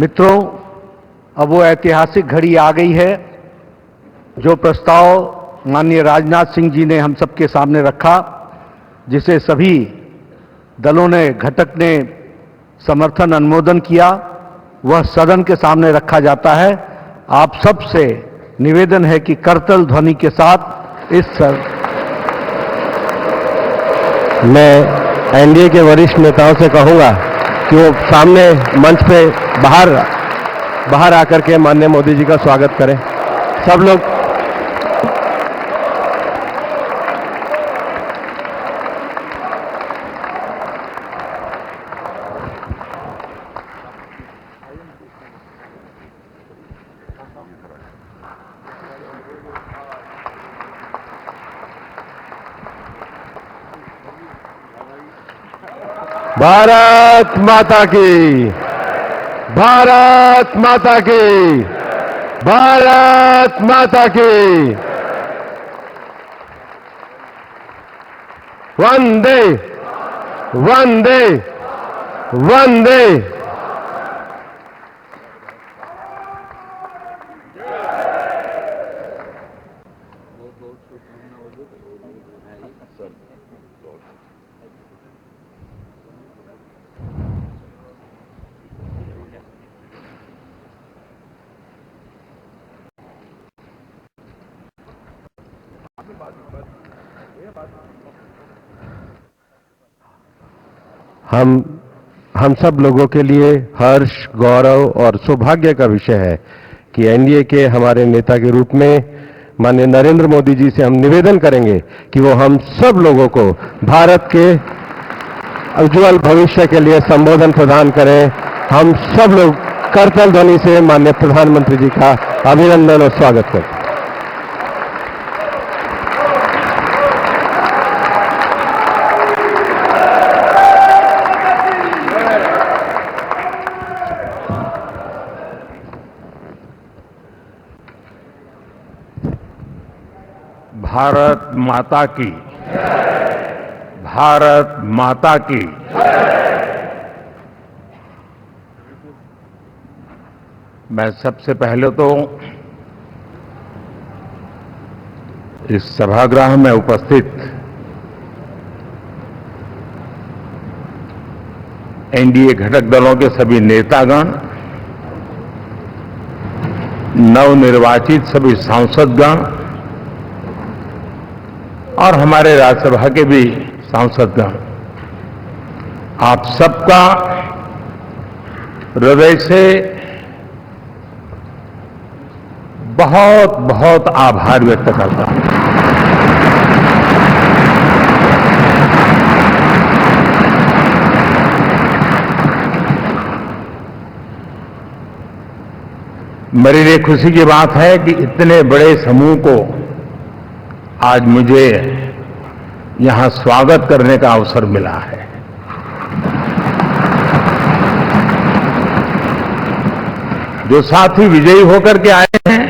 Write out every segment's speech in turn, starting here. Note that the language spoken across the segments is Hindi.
मित्रों, अब वो ऐतिहासिक घड़ी आ गई है जो प्रस्ताव माननीय राजनाथ सिंह जी ने हम सबके सामने रखा, जिसे सभी दलों ने, घटक ने समर्थन अनुमोदन किया, वह सदन के सामने रखा जाता है। आप सबसे निवेदन है कि करतल ध्वनि के साथ मैं एनडीए के वरिष्ठ नेताओं से कहूंगा कि वो सामने मंच पे बाहर आकर के माननीय मोदी जी का स्वागत करें। सब लोग भारत माता की, भारत माता की, भारत माता की। वंदे वंदे वंदे। हम सब लोगों के लिए हर्ष, गौरव और सौभाग्य का विषय है कि एनडीए के हमारे नेता के रूप में माननीय नरेंद्र मोदी जी से हम निवेदन करेंगे कि वो हम सब लोगों को भारत के उज्जवल भविष्य के लिए संबोधन प्रदान करें। हम सब लोग करतल ध्वनि से माननीय प्रधानमंत्री जी का अभिनंदन और स्वागत करते हैं। भारत माता की, भारत माता की। मैं सबसे पहले तो इस सभागृह में उपस्थित एनडीए घटक दलों के सभी नेतागण, नवनिर्वाचित सभी सांसदगण और हमारे राज्यसभा के भी सांसदगण, आप सबका हृदय से बहुत बहुत आभार व्यक्त करता हूं। मेरे लिए खुशी की बात है कि इतने बड़े समूह को आज मुझे यहां स्वागत करने का अवसर मिला है। जो साथी विजयी होकर के आए हैं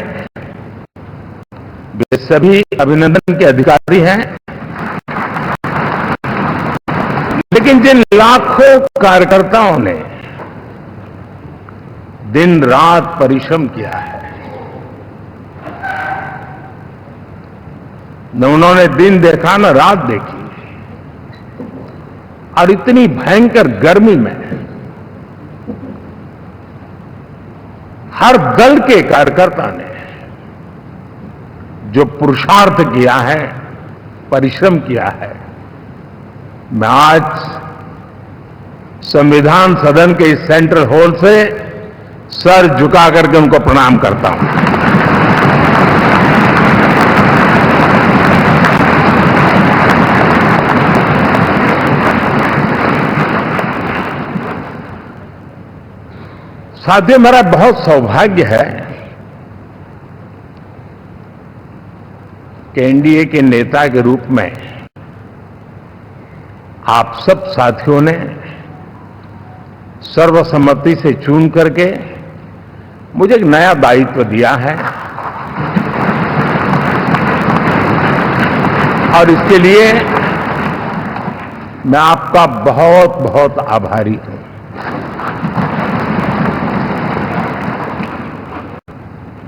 वे सभी अभिनंदन के अधिकारी हैं, लेकिन जिन लाखों कार्यकर्ताओं ने दिन रात परिश्रम किया है, न उन्होंने दिन देखा न रात देखी, और इतनी भयंकर गर्मी में हर दल के कार्यकर्ता ने जो पुरुषार्थ किया है, परिश्रम किया है, मैं आज संविधान सदन के इस सेंट्रल हॉल से सर झुका करके उनको प्रणाम करता हूं। साथियों, मेरा बहुत सौभाग्य है कि एनडीए के नेता के रूप में आप सब साथियों ने सर्वसम्मति से चुन करके मुझे एक नया दायित्व दिया है, और इसके लिए मैं आपका बहुत बहुत आभारी हूं।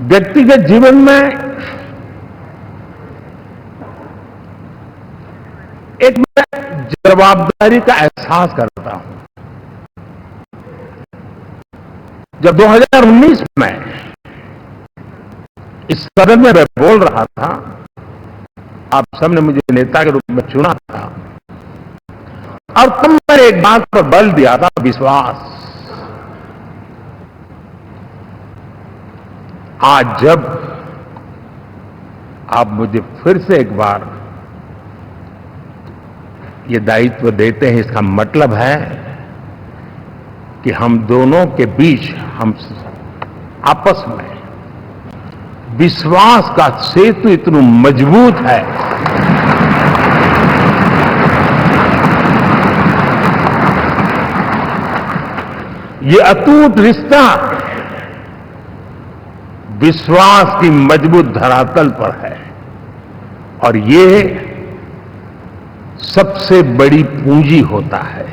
व्यक्तिगत जीवन में एक मैं जवाबदारी का एहसास करता हूं। जब 2019 में इस सदन में मैं बोल रहा था, आप सबने मुझे नेता के रूप में चुना था, और तब मैंने एक बात पर बल दिया था, विश्वास। आज जब आप मुझे फिर से एक बार ये दायित्व देते हैं, इसका मतलब है कि हम दोनों के बीच, हम आपस में विश्वास का सेतु इतना मजबूत है ये अटूट रिश्ता विश्वास की मजबूत धरातल पर है, और ये सबसे बड़ी पूंजी होता है।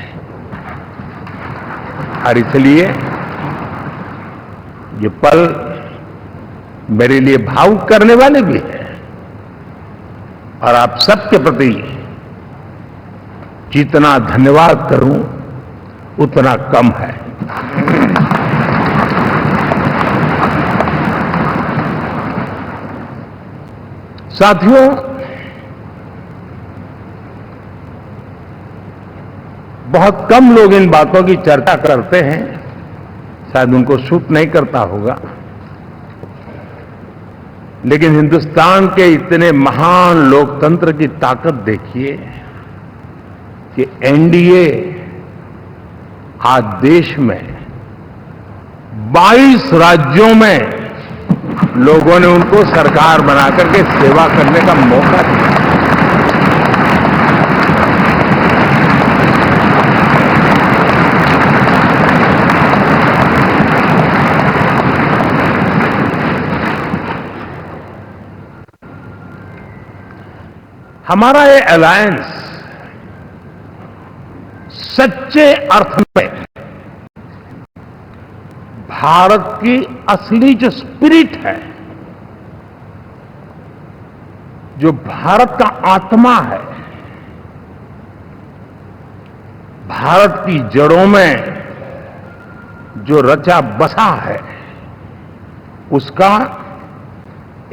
और इसलिए ये पल मेरे लिए भावुक करने वाले भी है, और आप सबके प्रति जितना धन्यवाद करूं उतना कम है। साथियों, बहुत कम लोग इन बातों की चर्चा करते हैं, शायद उनको सूट नहीं करता होगा, लेकिन हिंदुस्तान के इतने महान लोकतंत्र की ताकत देखिए कि एनडीए आज देश में 22 राज्यों में लोगों ने उनको सरकार बनाकर के सेवा करने का मौका दिया। हमारा ये अलायंस सच्चे अर्थ में भारत की असली जो स्पिरिट है, जो भारत का आत्मा है, भारत की जड़ों में जो रचा बसा है, उसका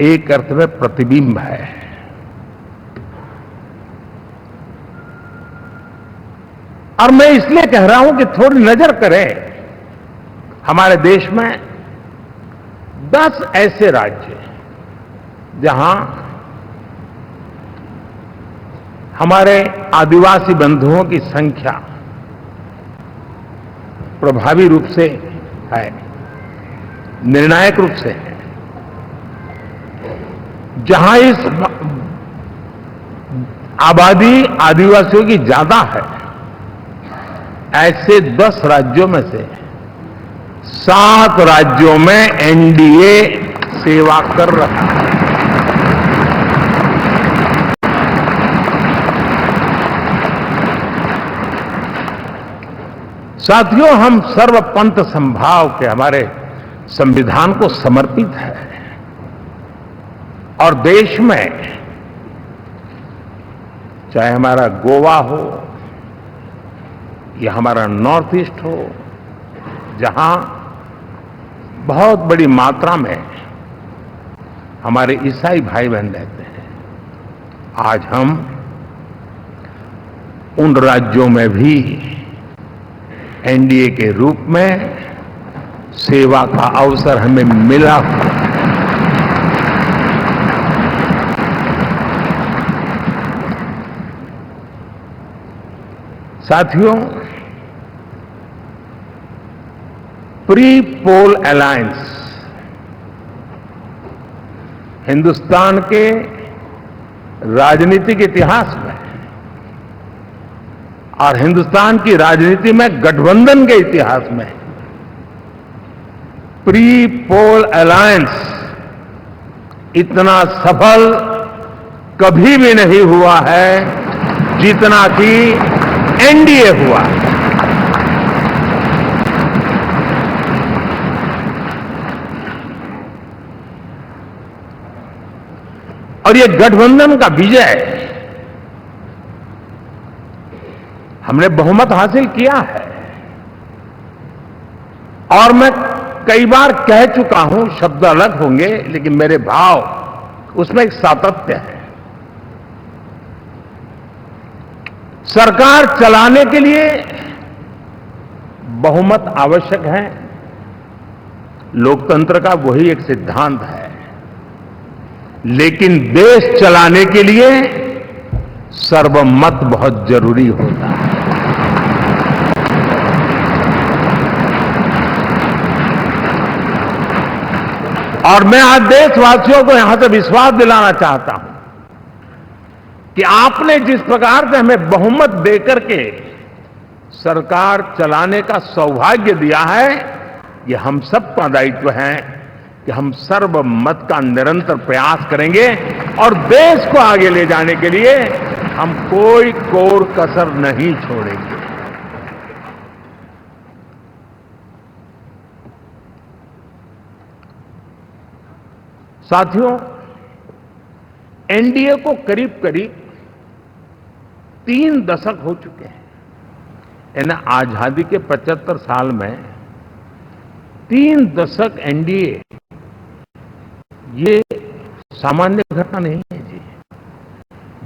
एक अर्थ में प्रतिबिंब है। और मैं इसलिए कह रहा हूं कि थोड़ी नजर करें, हमारे देश में 10 ऐसे राज्य जहां हमारे आदिवासी बंधुओं की संख्या प्रभावी रूप से है, निर्णायक रूप से है, जहां इस आबादी आदिवासियों की ज्यादा है। ऐसे 10 राज्यों में से 7 राज्यों में एनडीए सेवा कर रहा है। साथियों, हम सर्वपंथ संभाव के हमारे संविधान को समर्पित है, और देश में चाहे हमारा गोवा हो या हमारा नॉर्थ ईस्ट हो, जहां बहुत बड़ी मात्रा में हमारे ईसाई भाई बहन रहते हैं, आज हम उन राज्यों में भी एनडीए के रूप में सेवा का अवसर हमें मिला हुआ है। साथियों, प्री पोल अलायंस हिंदुस्तान के राजनीतिक इतिहास में और हिंदुस्तान की राजनीति में गठबंधन के इतिहास में प्री पोल अलायंस इतना सफल कभी भी नहीं हुआ है जितना कि एनडीए हुआ। और ये गठबंधन का विजय, हमने बहुमत हासिल किया है। और मैं कई बार कह चुका हूं, शब्द अलग होंगे लेकिन मेरे भाव उसमें एक सातत्य है। सरकार चलाने के लिए बहुमत आवश्यक है, लोकतंत्र का वही एक सिद्धांत है। लेकिन देश चलाने के लिए सर्वमत बहुत जरूरी होता है। और मैं आज देशवासियों को यहां से विश्वास दिलाना चाहता हूं कि आपने जिस प्रकार से हमें बहुमत देकर के सरकार चलाने का सौभाग्य दिया है, ये हम सबका दायित्व है कि हम सर्वमत का निरंतर प्रयास करेंगे और देश को आगे ले जाने के लिए हम कोई कोर कसर नहीं छोड़ेंगे। साथियों, एनडीए को करीब करीब 3 दशक हो चुके हैं। यानी आजादी के 75 साल में 3 दशक एनडीए, ये सामान्य घटना नहीं है जी।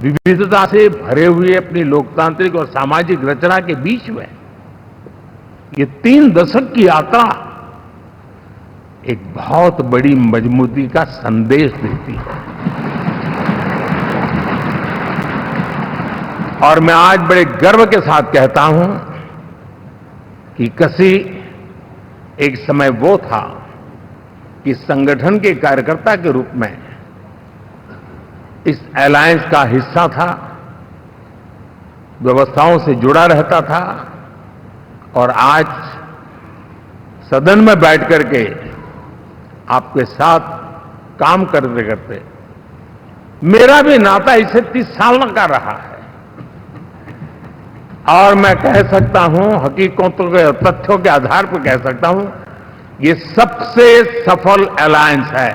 विविधता से भरे हुए अपनी लोकतांत्रिक और सामाजिक रचना के बीच में ये 3 दशक की यात्रा एक बहुत बड़ी मजबूती का संदेश देती है। और मैं आज बड़े गर्व के साथ कहता हूं कि कसी एक समय वो था कि संगठन के कार्यकर्ता के रूप में इस अलायंस का हिस्सा था, व्यवस्थाओं से जुड़ा रहता था, और आज सदन में बैठ करके आपके साथ काम करते करते मेरा भी नाता इससे 30 साल का रहा है। और मैं कह सकता हूं, हकीकतों के तथ्यों के आधार पर कह सकता हूं, ये सबसे सफल अलायंस है।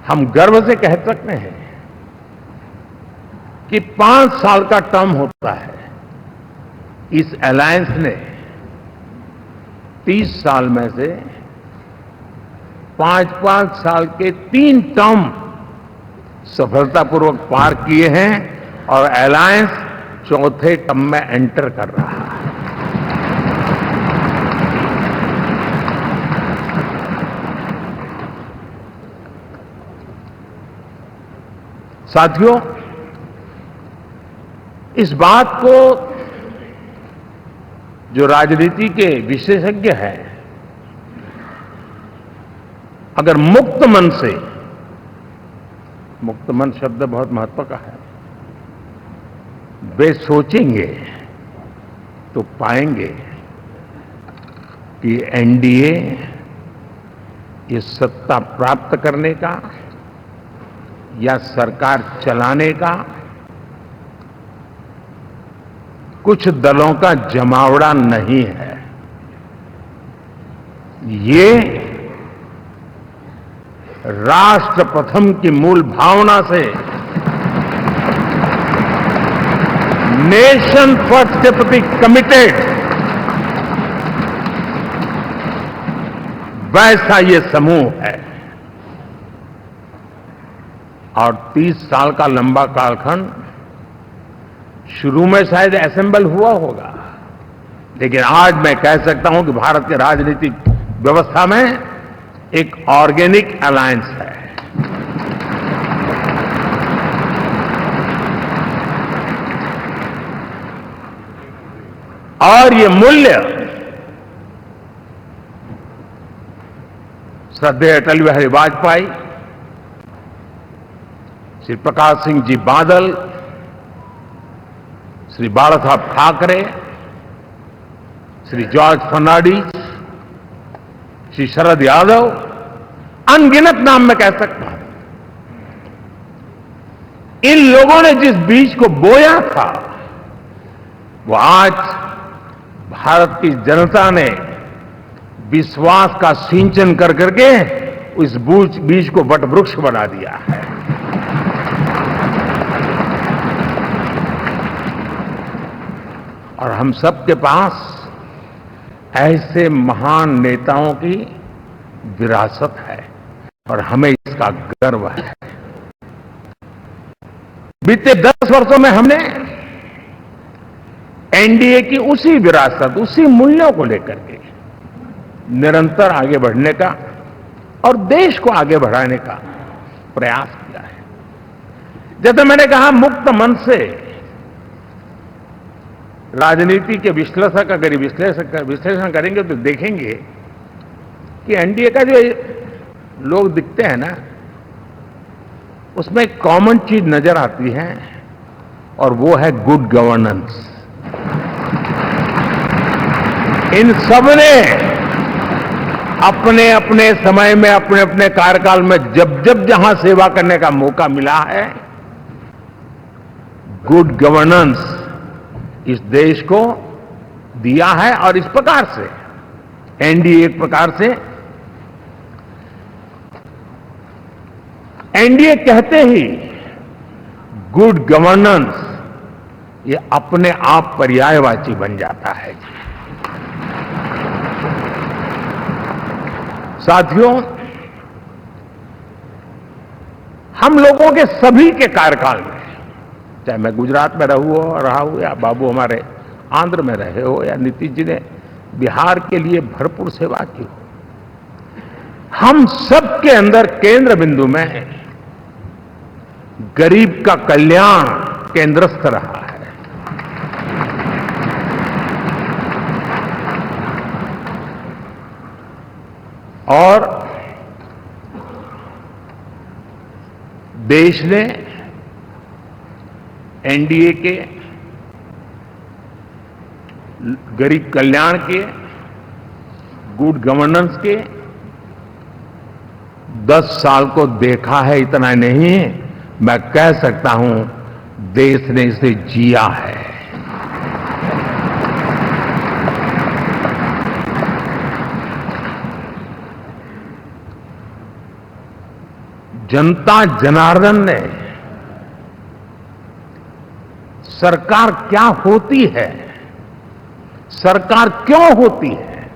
हम गर्व से कह सकते हैं कि 5 साल का टर्म होता है। इस अलायंस ने 30 साल में से 5-5 साल के 3 टर्म सफलतापूर्वक पार किए हैं और अलायंस 4थे टर्म में एंटर कर रहा है। साथियों, इस बात को जो राजनीति के विशेषज्ञ हैं, अगर मुक्त मन से, मुक्त मन शब्द बहुत महत्व का है, वे सोचेंगे तो पाएंगे कि एनडीए ये सत्ता प्राप्त करने का या सरकार चलाने का कुछ दलों का जमावड़ा नहीं है। ये राष्ट्र प्रथम की मूल भावना से, नेशन फर्स्ट के प्रति कमिटेड, वैसा ये समूह है। और 30 साल का लंबा कालखंड शुरू में शायद असेंबल हुआ होगा, लेकिन आज मैं कह सकता हूं कि भारत के राजनीतिक व्यवस्था में एक ऑर्गेनिक अलायंस है। और ये मूल्य श्रद्धेय अटल बिहारी वाजपेयी, श्री प्रकाश सिंह जी बादल, श्री बाला साहब ठाकरे, श्री जॉर्ज फर्नांडिस, श्री शरद यादव, अनगिनत नाम मैं कह सकता हूं। इन लोगों ने जिस बीज को बोया था, वो आज भारत की जनता ने विश्वास का सिंचन कर करके इस बीज को वटवृक्ष बना दिया है। और हम सबके पास ऐसे महान नेताओं की विरासत है और हमें इसका गर्व है। बीते 10 वर्षों में हमने एनडीए की उसी विरासत, उसी मूल्यों को लेकर के निरंतर आगे बढ़ने का और देश को आगे बढ़ाने का प्रयास किया है। जैसे मैंने कहा, मुक्त मन से राजनीति के विश्लेषक अगर विश्लेषण करेंगे तो देखेंगे कि एनडीए का जो लोग दिखते हैं ना, उसमें एक कॉमन चीज नजर आती है और वो है गुड गवर्नेंस। इन सब ने अपने अपने समय में, अपने अपने कार्यकाल में जब जब जहां सेवा करने का मौका मिला है, गुड गवर्नेंस इस देश को दिया है। और इस प्रकार से एनडीए एक प्रकार से, एनडीए कहते ही गुड गवर्नेंस ये अपने आप पर्यायवाची बन जाता है। साथियों, हम लोगों के सभी के कार्यकाल में, चाहे मैं गुजरात में रहा हूं या बाबू हमारे आंध्र में रहे हो या नीतीश जी ने बिहार के लिए भरपूर सेवा की हो, हम सबके अंदर केंद्र बिंदु में गरीब का कल्याण केंद्रस्थ रहा है। और देश ने एनडीए के गरीब कल्याण के, गुड गवर्नेंस के 10 साल को देखा है। इतना नहीं, मैं कह सकता हूं देश ने इसे जिया है। जनता जनार्दन ने सरकार क्या होती है, सरकार क्यों होती है,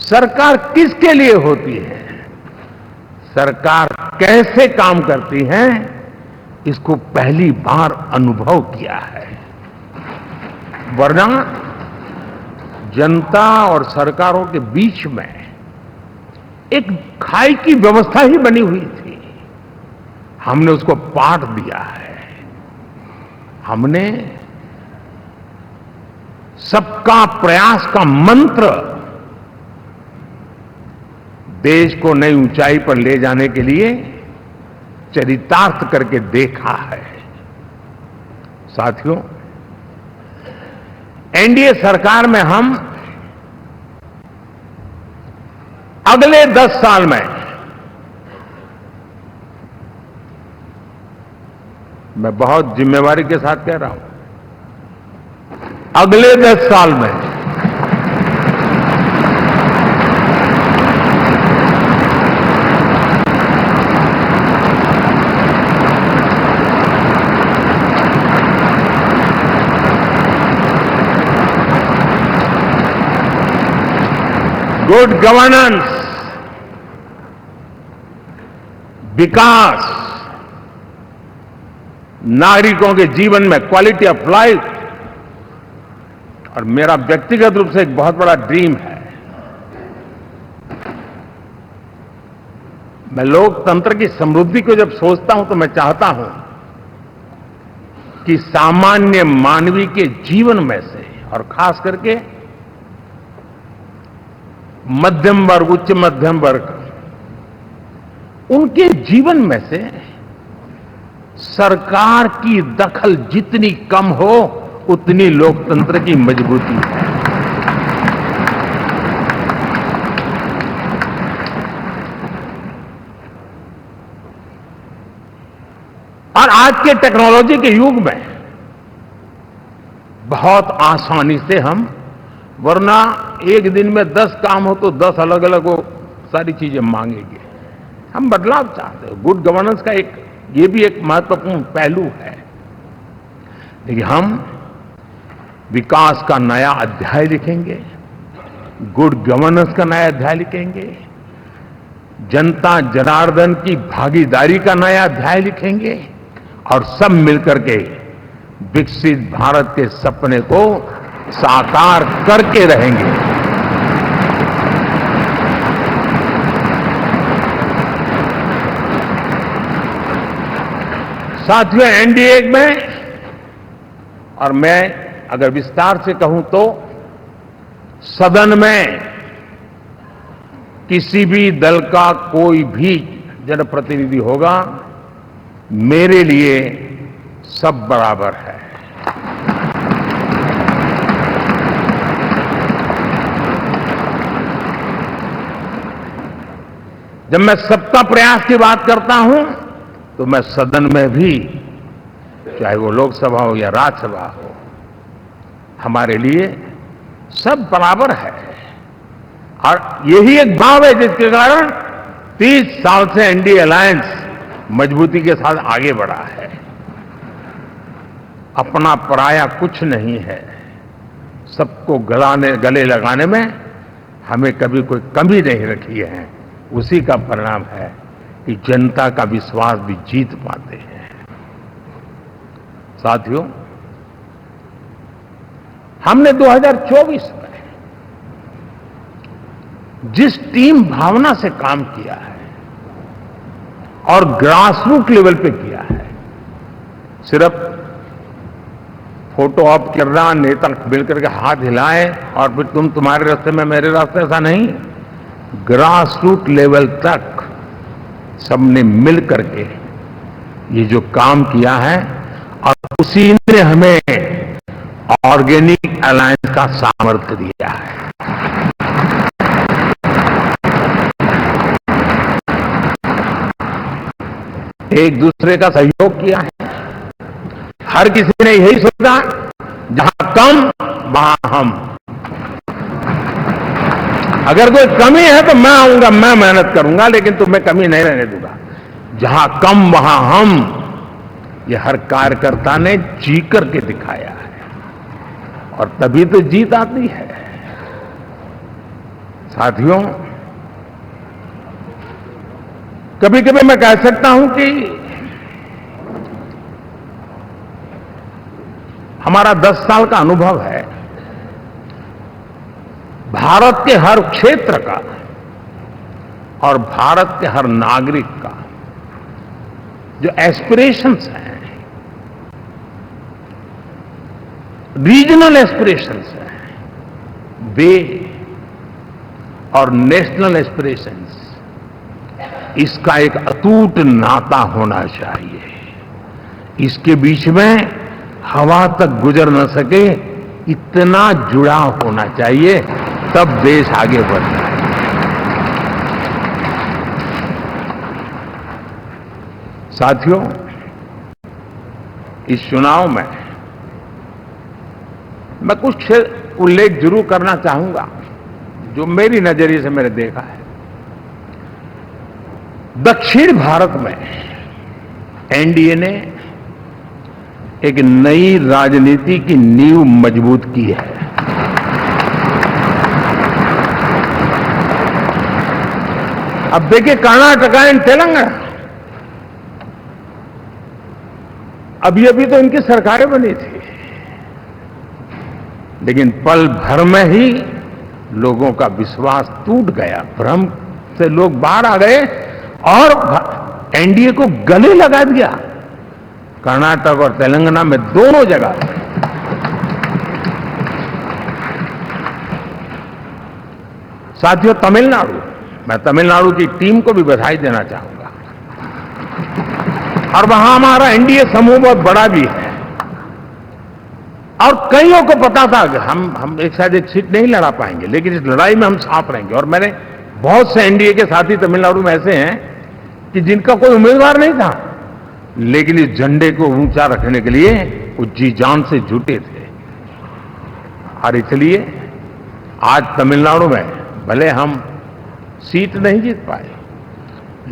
सरकार किसके लिए होती है, सरकार कैसे काम करती है, इसको पहली बार अनुभव किया है। वरना जनता और सरकारों के बीच में एक खाई की व्यवस्था ही बनी हुई थी। हमने उसको पाठ दिया है। हमने सबका प्रयास का मंत्र देश को नई ऊंचाई पर ले जाने के लिए चरितार्थ करके देखा है। साथियों, एनडीए सरकार में हम अगले 10 साल में, मैं बहुत जिम्मेवारी के साथ कह रहा हूं, अगले 10 साल में गुड गवर्नेंस, विकास, नागरिकों के जीवन में क्वालिटी ऑफ लाइफ, और मेरा व्यक्तिगत रूप से एक बहुत बड़ा ड्रीम है, मैं लोकतंत्र की समृद्धि को जब सोचता हूं तो मैं चाहता हूं कि सामान्य मानवीय के जीवन में से, और खास करके मध्यम वर्ग, उच्च मध्यम वर्ग, उनके जीवन में से सरकार की दखल जितनी कम हो उतनी लोकतंत्र की मजबूती है। और आज के टेक्नोलॉजी के युग में बहुत आसानी से हम वरना एक दिन में 10 काम हो तो 10 अलग अलग वो सारी चीजें मांगेंगे। हम बदलाव चाहते हैं। गुड गवर्नेंस का ये भी एक महत्वपूर्ण पहलू है। देखिए, हम विकास का नया अध्याय लिखेंगे, गुड गवर्नेंस का नया अध्याय लिखेंगे, जनता जनार्दन की भागीदारी का नया अध्याय लिखेंगे और सब मिलकर के विकसित भारत के सपने को साकार करके रहेंगे। साथियों, एनडीए में, और मैं अगर विस्तार से कहूं तो सदन में किसी भी दल का कोई भी जनप्रतिनिधि होगा, मेरे लिए सब बराबर है। जब मैं सबका प्रयास की बात करता हूं तो मैं सदन में भी, चाहे वो लोकसभा हो या राज्यसभा हो, हमारे लिए सब बराबर है। और यही एक भाव है जिसके कारण 30 साल से एनडीए अलायंस मजबूती के साथ आगे बढ़ा है। अपना पराया कुछ नहीं है। सबको गले लगाने में हमें कभी कोई कमी नहीं रखी है। उसी का परिणाम है कि जनता का विश्वास भी जीत पाते हैं। साथियों, हमने 2024 में जिस टीम भावना से काम किया है और ग्रासरूट लेवल पे किया है, सिर्फ फोटो ऑप करना, नेता मिलकर के हाथ हिलाएं और फिर तुम्हारे रास्ते में मेरे रास्ते, ऐसा नहीं। ग्रासरूट लेवल तक सबने मिल करके ये जो काम किया है, और उसी ने हमें ऑर्गेनिक अलायंस का सामर्थ्य दिया है। एक दूसरे का सहयोग किया है। हर किसी ने यही सोचा, जहां कम वहां हम। अगर कोई कमी है तो मैं आऊंगा, मैं मेहनत करूंगा, लेकिन तुम्हें कमी नहीं रहने दूंगा। जहां कम वहां हम, ये हर कार्यकर्ता ने जी करके दिखाया है, और तभी तो जीत आती है। साथियों, कभी कभी मैं कह सकता हूं कि हमारा 10 साल का अनुभव है, भारत के हर क्षेत्र का और भारत के हर नागरिक का जो एस्पिरेशंस हैं, रीजनल एस्पिरेशंस हैं, वे और नेशनल एस्पिरेशंस, इसका एक अटूट नाता होना चाहिए। इसके बीच में हवा तक गुजर न सके, इतना जुड़ाव होना चाहिए, तब देश आगे बढ़ता है। साथियों, इस चुनाव में मैं कुछ उल्लेख जरूर करना चाहूंगा जो मेरी नजरिए से मैंने देखा है। दक्षिण भारत में एनडीए ने एक नई राजनीति की नींव मजबूत की है। अब देखिए, कर्नाटक एंड तेलंगाना, अभी अभी तो इनकी सरकारें बनी थी, लेकिन पल भर में ही लोगों का विश्वास टूट गया, भ्रम से लोग बाहर आ गए और एनडीए को गले लगा दिया। कर्नाटक और तेलंगाना में दोनों जगह साथियों, तमिलनाडु, मैं तमिलनाडु की टीम को भी बधाई देना चाहूंगा, और वहां हमारा एनडीए समूह बहुत बड़ा भी है, और कईयों को पता था कि हम एक साथ एक सीट नहीं लड़ा पाएंगे, लेकिन इस लड़ाई में हम साथ रहेंगे। और मैंने बहुत से एनडीए के साथी तमिलनाडु में ऐसे हैं कि जिनका कोई उम्मीदवार नहीं था, लेकिन इस झंडे को ऊंचा रखने के लिए वो जी जान से जुटे थे। और इसलिए आज तमिलनाडु में भले हम सीट नहीं जीत पाए,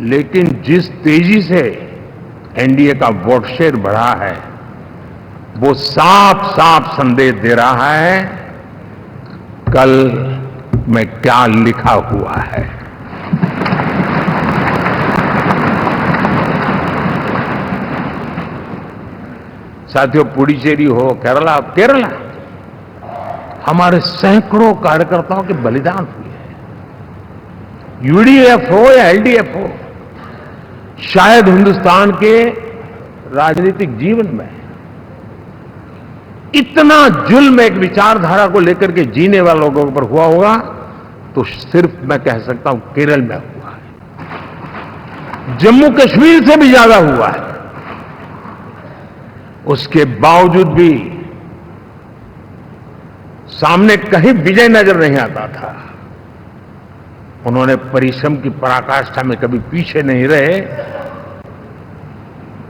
लेकिन जिस तेजी से एनडीए का वोट शेयर बढ़ा है, वो साफ साफ संदेश दे रहा है कल में क्या लिखा हुआ है। साथियों, पुडुचेरी हो, केरला हमारे सैकड़ों कार्यकर्ताओं के बलिदान हुए हैं। यूडीएफ हो या एलडीएफ हो, शायद हिंदुस्तान के राजनीतिक जीवन में इतना जुल्म एक विचारधारा को लेकर के जीने वाले लोगों पर हुआ होगा तो सिर्फ मैं कह सकता हूं केरल में हुआ है। जम्मू कश्मीर से भी ज्यादा हुआ है। उसके बावजूद भी सामने कहीं विजय नजर नहीं आता था। उन्होंने परिश्रम की पराकाष्ठा में कभी पीछे नहीं रहे,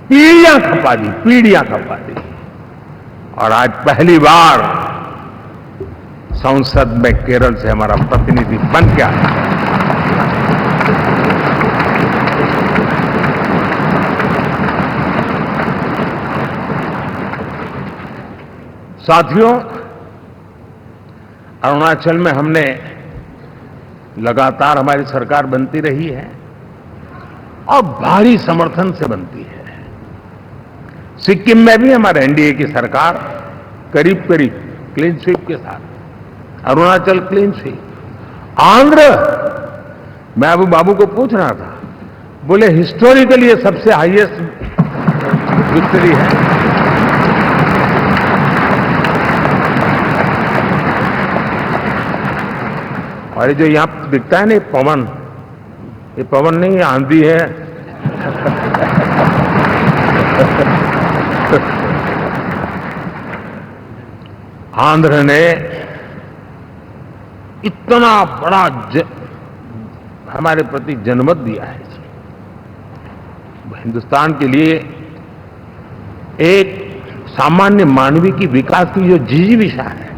पीढ़ियां खपा दी और आज पहली बार संसद में केरल से हमारा प्रतिनिधि बन के आया। साथियों, अरुणाचल में हमने लगातार हमारी सरकार बनती रही है और भारी समर्थन से बनती है। सिक्किम में भी हमारे एनडीए की सरकार करीब करीब क्लीन स्वीप के साथ, अरुणाचल क्लीन स्वीप। आंध्र, मैं अबू बाबू को पूछ रहा था, बोले हिस्टोरिकली ये सबसे हाईएस्ट विक्ट्री है। और जो यहां दिखता है ना पवन, ये पवन नहीं, ये आंधी है। आंध्र ने इतना बड़ा हमारे प्रति जनमत दिया है। हिंदुस्तान के लिए एक सामान्य मानवीय की विकास की जो जिजीविषा है,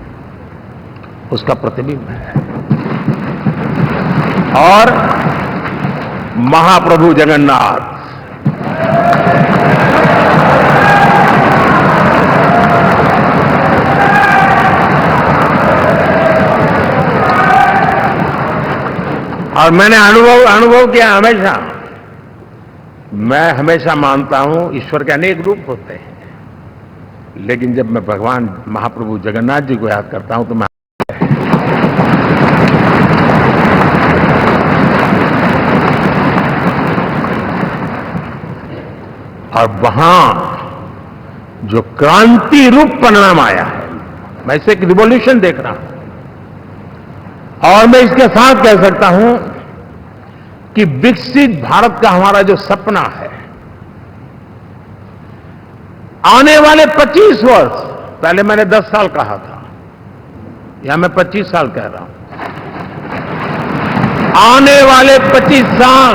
उसका प्रतिबिंब है। और महाप्रभु जगन्नाथ और मैंने अनुभव किया हमेशा। मैं हमेशा मानता हूं ईश्वर के अनेक रूप होते हैं, लेकिन जब मैं भगवान महाप्रभु जगन्नाथ जी को याद करता हूं तो मैं और वहां जो क्रांति रूप परिणाम आया है, मैं इसे एक रिवॉल्यूशन देख रहा हूं। और मैं इसके साथ कह सकता हूं कि विकसित भारत का हमारा जो सपना है, आने वाले 25 वर्ष, पहले मैंने 10 साल कहा था, यहां मैं 25 साल कह रहा हूं। आने वाले 25 साल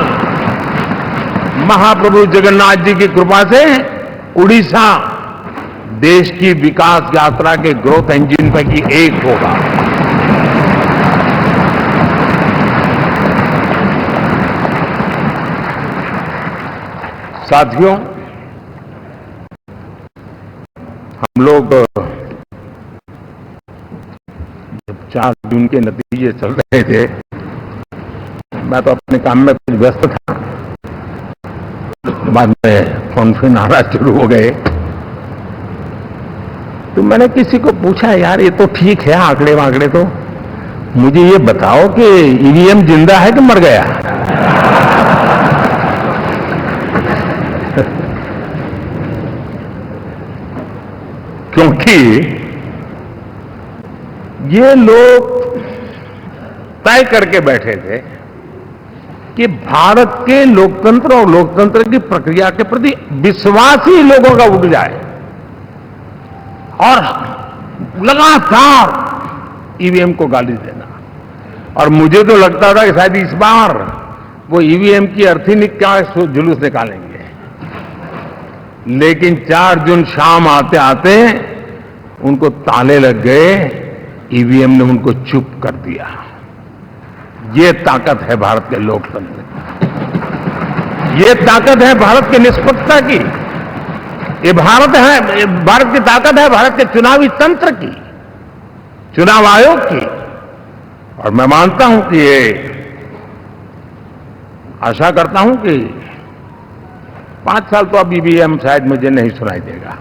महाप्रभु जगन्नाथ जी की कृपा से उड़ीसा देश की विकास यात्रा के ग्रोथ इंजन पैकी एक होगा। साथियों, हम लोग जब 4 जून के नतीजे चल रहे थे, मैं तो अपने काम में कुछ व्यस्त था। बाद में फोन आना शुरू हो गए, तो मैंने किसी को पूछा, यार ये तो ठीक है आंकड़े वांकड़े, तो मुझे ये बताओ कि ईवीएम जिंदा है कि मर गया? क्योंकि ये लोग तय करके बैठे थे कि भारत के लोकतंत्र और लोकतंत्र की प्रक्रिया के प्रति विश्वास ही लोगों का उठ जाए, और लगातार ईवीएम को गाली देना। और मुझे तो लगता था कि शायद इस बार वो ईवीएम की अर्थी क्या जुलूस निकालेंगे, लेकिन 4 जून शाम आते आते उनको ताले लग गए ईवीएम ने उनको चुप कर दिया। ये ताकत है भारत के लोकतंत्र की, ये ताकत है भारत की निष्पक्षता की, ये भारत की ताकत है भारत के चुनावी तंत्र की, चुनाव आयोग की। और मैं मानता हूं कि ये आशा करता हूं कि 5 साल तो अब ईवीएम शायद मुझे नहीं सुनाई देगा,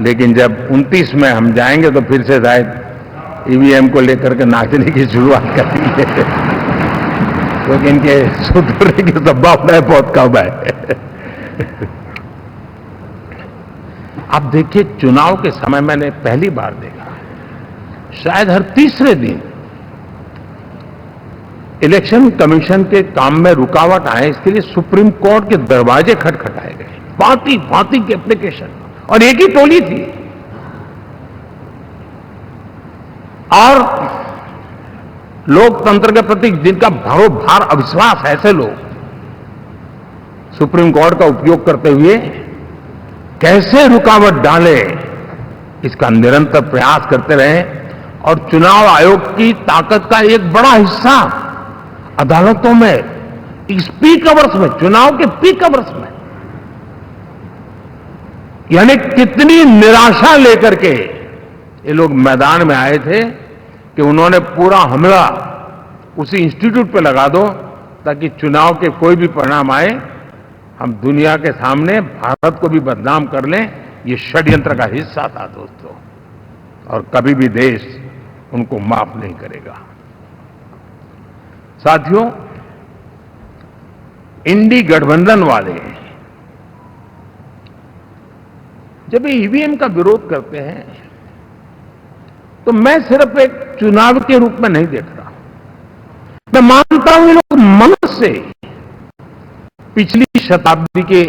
लेकिन जब 29 में हम जाएंगे तो फिर से शायद ईवीएम को लेकर के नाचने की शुरुआत करेंगे, क्योंकि इनके सुधरने की संभावना बहुत कम है। आप देखिए, चुनाव के समय मैंने पहली बार देखा, शायद हर तीसरे दिन इलेक्शन कमीशन के काम में रुकावट आए, इसके लिए सुप्रीम कोर्ट के दरवाजे खटखटाए गए, भांति भांति की एप्लीकेशन, और एक ही टोली थी। और लोकतंत्र के प्रति जिनका भरोभार अविश्वास, ऐसे लोग सुप्रीम कोर्ट का उपयोग करते हुए कैसे रुकावट डाले, इसका निरंतर प्रयास करते रहे। और चुनाव आयोग की ताकत का एक बड़ा हिस्सा अदालतों में, इस पीक आवर्स में, चुनाव के पीक आवर्स में, यानी कितनी निराशा लेकर के ये लोग मैदान में आए थे कि उन्होंने पूरा हमला उसी इंस्टीट्यूट पे लगा दो ताकि चुनाव के कोई भी परिणाम आए, हम दुनिया के सामने भारत को भी बदनाम कर लें। ये षड्यंत्र का हिस्सा था दोस्तों, और कभी भी देश उनको माफ नहीं करेगा। साथियों, इंडी गठबंधन वाले जब ईवीएम का विरोध करते हैं तो मैं सिर्फ एक चुनाव के रूप में नहीं देख रहा। मैं मानता हूं ये लोग मन से पिछली शताब्दी के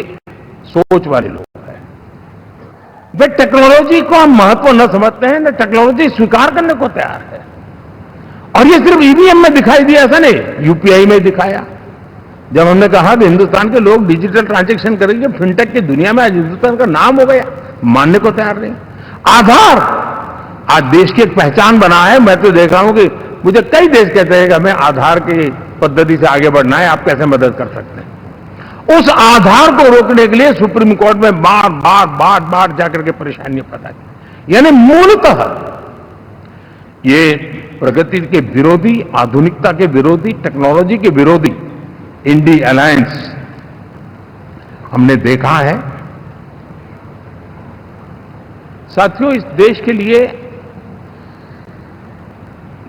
सोच वाले लोग हैं। वे टेक्नोलॉजी को हम महत्व न समझते हैं, न टेक्नोलॉजी स्वीकार करने को तैयार है। और ये सिर्फ ईवीएम में दिखाई दिया, ऐसा नहीं, यूपीआई में दिखाया। जब हमने कहा कि हिंदुस्तान के लोग डिजिटल ट्रांजैक्शन करेंगे, फिनटेक की दुनिया में आज हिंदुस्तान का नाम हो गया, मानने को तैयार नहीं। आधार आज देश की एक पहचान बना है। मैं तो देख रहा हूं कि मुझे कई देश कहते हैं कि हमें आधार की पद्धति से आगे बढ़ना है, आप कैसे मदद कर सकते हैं। उस आधार को रोकने के लिए सुप्रीम कोर्ट में बार जाकर के परेशानियां पैदा की। यानी मूलतः ये प्रगति के विरोधी, आधुनिकता के विरोधी, टेक्नोलॉजी के विरोधी इंडी अलायंस हमने देखा है। साथियों, इस देश के लिए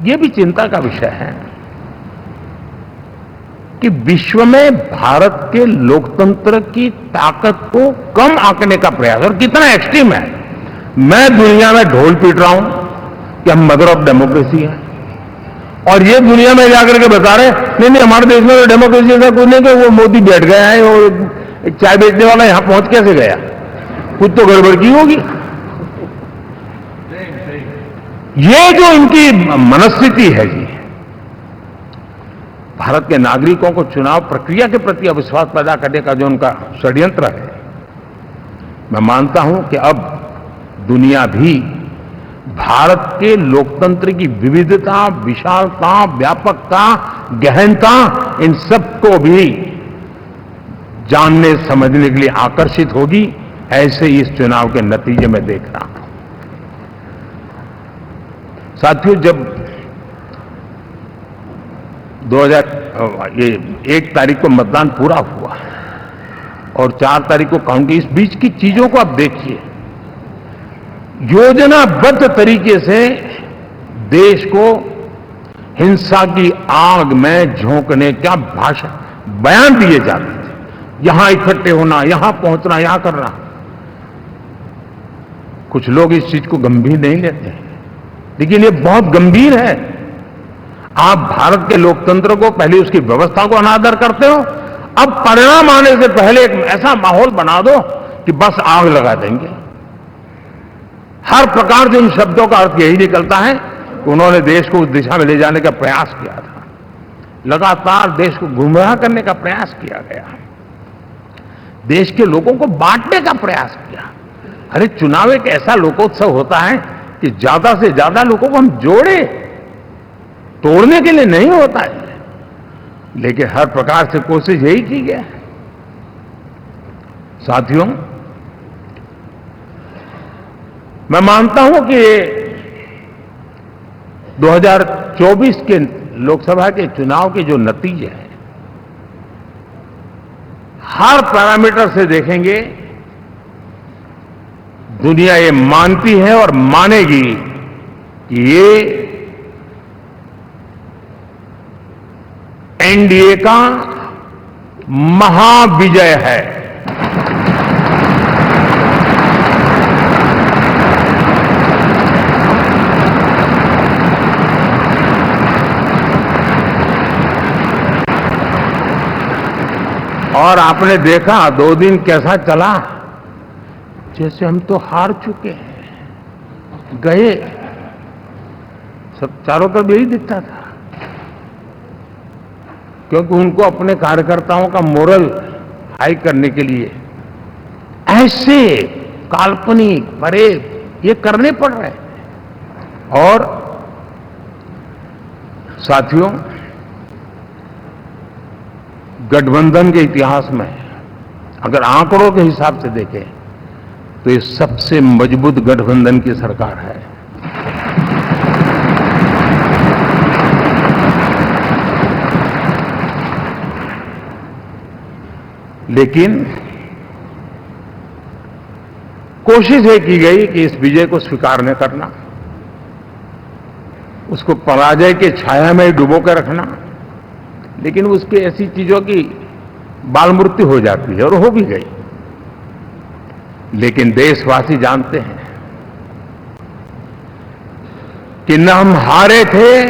यह भी चिंता का विषय है कि विश्व में भारत के लोकतंत्र की ताकत को कम आंकने का प्रयास, और कितना एक्सट्रीम है। मैं दुनिया में ढोल पीट रहा हूं कि हम मदर ऑफ डेमोक्रेसी है, और ये दुनिया में जाकर के बता रहे नहीं हमारे देश में तो डेमोक्रेसी ऐसा कुछ नहीं कि वो मोदी बैठ गया है और एक चाय बेचने वाला यहां पहुंच कैसे गया, कुछ तो गड़बड़ की होगी। ये जो इनकी मनस्थिति है जी, भारत के नागरिकों को चुनाव प्रक्रिया के प्रति अविश्वास पैदा करने का जो उनका षड्यंत्र है, मैं मानता हूं कि अब दुनिया भी भारत के लोकतंत्र की विविधता, विशालता, व्यापकता, गहनता, इन सबको भी जानने समझने के लिए आकर्षित होगी। ऐसे इस चुनाव के नतीजे में देख रहा हूं। साथियों, जब 1 तारीख को मतदान पूरा हुआ और 4 तारीख को काउंटिंग, इस बीच की चीजों को आप देखिए। योजनाबद्ध तरीके से देश को हिंसा की आग में झोंकने का भाषण बयान दिए जाते थे। यहां इकट्ठे होना, यहां पहुंचना, यहां करना। कुछ लोग इस चीज को गंभीर नहीं लेते हैं, लेकिन ये बहुत गंभीर है। आप भारत के लोकतंत्र को, पहले उसकी व्यवस्था को अनादर करते हो, अब परिणाम आने से पहले एक ऐसा माहौल बना दो कि बस आग लगा देंगे। हर प्रकार से इन शब्दों का अर्थ यही निकलता है कि उन्होंने देश को उस दिशा में ले जाने का प्रयास किया था। लगातार देश को गुमराह करने का प्रयास किया गया, देश के लोगों को बांटने का प्रयास किया। अरे, चुनाव एक ऐसा लोकोत्सव होता है कि ज्यादा से ज्यादा लोगों को हम जोड़े, तोड़ने के लिए नहीं होता है, लेकिन हर प्रकार से कोशिश यही की गई है। साथियों, मैं मानता हूं कि 2024 के लोकसभा के चुनाव के जो नतीजे हैं, हर पैरामीटर से देखेंगे, दुनिया ये मानती है और मानेगी कि ये एनडीए का महाविजय है। और आपने देखा 2 दिन कैसा चला, जैसे हम तो हार चुके हैं, गए, सब चारों तरफ यही दिखता था, क्योंकि उनको अपने कार्यकर्ताओं का मोरल हाई करने के लिए ऐसे काल्पनिक परेड ये करने पड़ रहे हैं। और साथियों, गठबंधन के इतिहास में अगर आंकड़ों के हिसाब से देखें तो ये सबसे मजबूत गठबंधन की सरकार है। लेकिन कोशिश ये की गई कि इस विजय को स्वीकार न करना, उसको पराजय के छाया में डुबो कर रखना, लेकिन उसकी ऐसी चीजों की बाल मृत्यु हो जाती है, और हो भी गई। लेकिन देशवासी जानते हैं कि न हम हारे थे,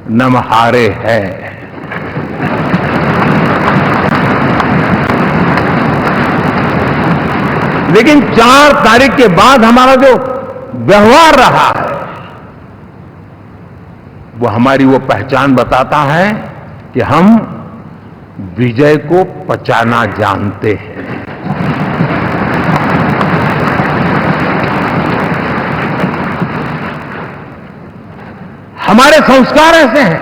न हम हारे हैं। लेकिन 4 तारीख के बाद हमारा जो व्यवहार रहा है, वो हमारी वो पहचान बताता है कि हम विजय को पचाना जानते हैं। हमारे संस्कार ऐसे हैं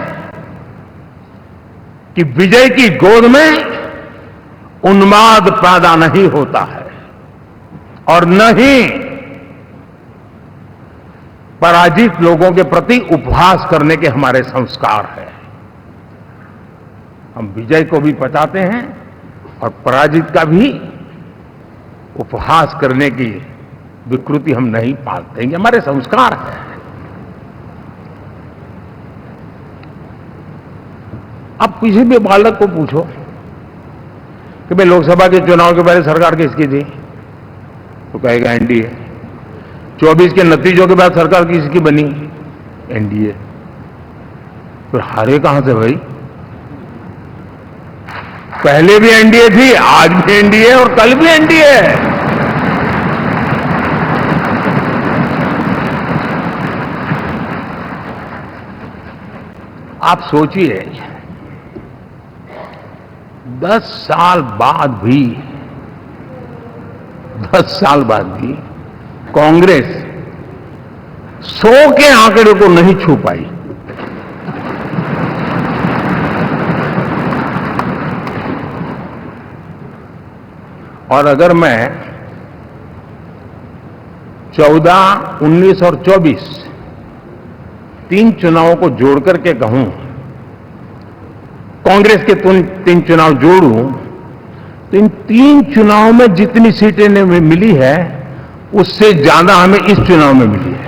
कि विजय की गोद में उन्माद पैदा नहीं होता है, और न ही पराजित लोगों के प्रति उपहास करने के हमारे संस्कार हैं। हम विजय को भी पचाते हैं और पराजित का भी उपहास करने की विकृति हम नहीं पालते, ये हमारे संस्कार हैं। अब किसी भी बालक को पूछो कि भाई लोकसभा के चुनाव के पहले सरकार किसकी थी, तो कहेगा एनडीए। 24 के नतीजों के बाद सरकार किसकी बनी, एनडीए। फिर हारे कहां से भाई? पहले भी एनडीए थी, आज भी एनडीए और कल भी एनडीए है। आप सोचिए, 10 साल बाद भी कांग्रेस 100 के आंकड़े को नहीं छू पाई। और अगर मैं 14, 19 और 24 3 चुनावों को जोड़ करके कहूं, कांग्रेस के 3 चुनाव जोड़ूं, तो इन 3 चुनावों में जितनी सीटें हमें मिली है, उससे ज्यादा हमें इस चुनाव में मिली है।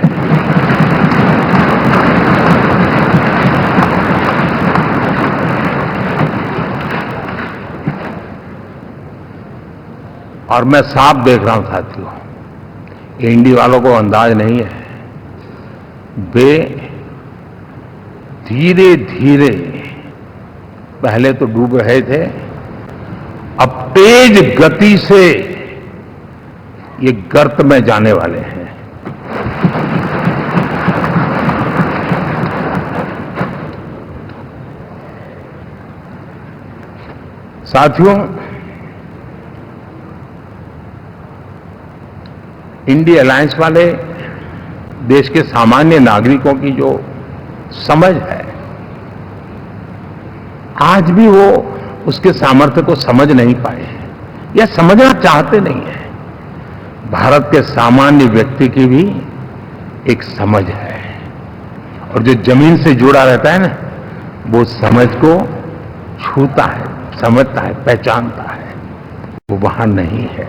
और मैं साफ देख रहा हूं साथियों, एनडीए वालों को अंदाज नहीं है, वे धीरे धीरे पहले तो डूब रहे थे, अब तेज गति से ये गर्त में जाने वाले हैं। साथियों, इंडिया अलायंस वाले देश के सामान्य नागरिकों की जो समझ है, आज भी वो उसके सामर्थ्य को समझ नहीं पाए हैं या समझना चाहते नहीं है। भारत के सामान्य व्यक्ति की भी एक समझ है, और जो जमीन से जुड़ा रहता है ना, वो समझ को छूता है, समझता है, पहचानता है, वो वहां नहीं है।